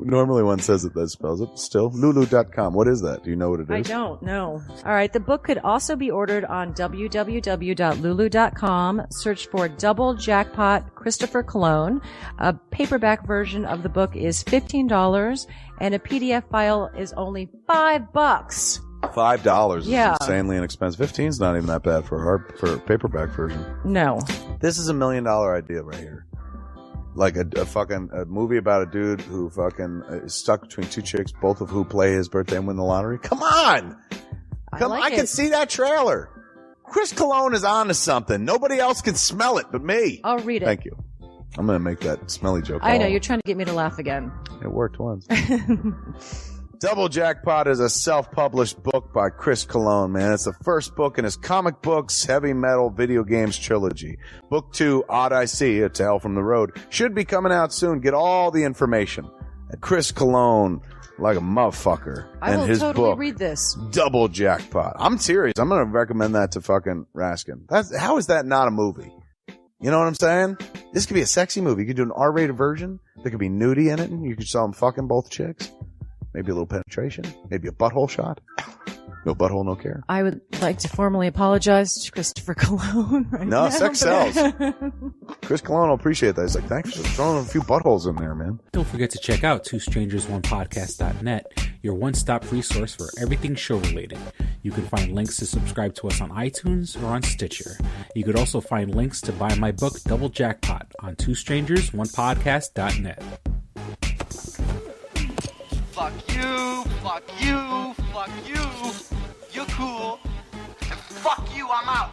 [SPEAKER 11] Normally one says it that spells it. Still, lulu.com. What is that? Do you know what it is?
[SPEAKER 12] I don't know. All right. The book could also be ordered on www.lulu.com. Search for Double Jackpot Christopher Cologne. A paperback version of the book is $15 and a PDF file is only $5.
[SPEAKER 11] $5 is
[SPEAKER 12] Yeah.
[SPEAKER 11] insanely inexpensive. 15's not even that bad for a paperback version.
[SPEAKER 12] No.
[SPEAKER 11] This is $1 million idea right here. Like a movie about a dude who fucking is stuck between two chicks, both of who play his birthday and win the lottery. Come on! I can see that trailer. Chris Cologne is on to something. Nobody else can smell it but me.
[SPEAKER 12] I'll read it.
[SPEAKER 11] Thank you. I'm going to make that smelly joke.
[SPEAKER 12] I know. You're trying to get me to laugh again.
[SPEAKER 11] It worked once. Double Jackpot is a self-published book by Chris Cologne, man. It's the first book in his comic books, heavy metal, video games trilogy. Book 2, Odd I See, A Tale from the Road, should be coming out soon. Get all the information at Chris Cologne, like a motherfucker.
[SPEAKER 12] I will
[SPEAKER 11] his
[SPEAKER 12] totally
[SPEAKER 11] book,
[SPEAKER 12] read this.
[SPEAKER 11] Double Jackpot. I'm serious. I'm going to recommend that to fucking Raskin. How is that not a movie? You know what I'm saying? This could be a sexy movie. You could do an R-rated version. There could be nudie in it, and you could show them fucking both chicks. Maybe a little penetration. Maybe a butthole shot. No butthole, no care.
[SPEAKER 12] I would like to formally apologize to Christopher Cologne.
[SPEAKER 11] No, sex sells. Chris Cologne will appreciate that. He's like, thanks for throwing a few buttholes in there, man.
[SPEAKER 6] Don't forget to check out twostrangersonepodcast.net, your one-stop resource for everything show-related. You can find links to subscribe to us on iTunes or on Stitcher. You could also find links to buy my book, Double Jackpot, on twostrangersonepodcast.net.
[SPEAKER 10] Fuck you, fuck you, fuck you. You're cool. And fuck you, I'm out.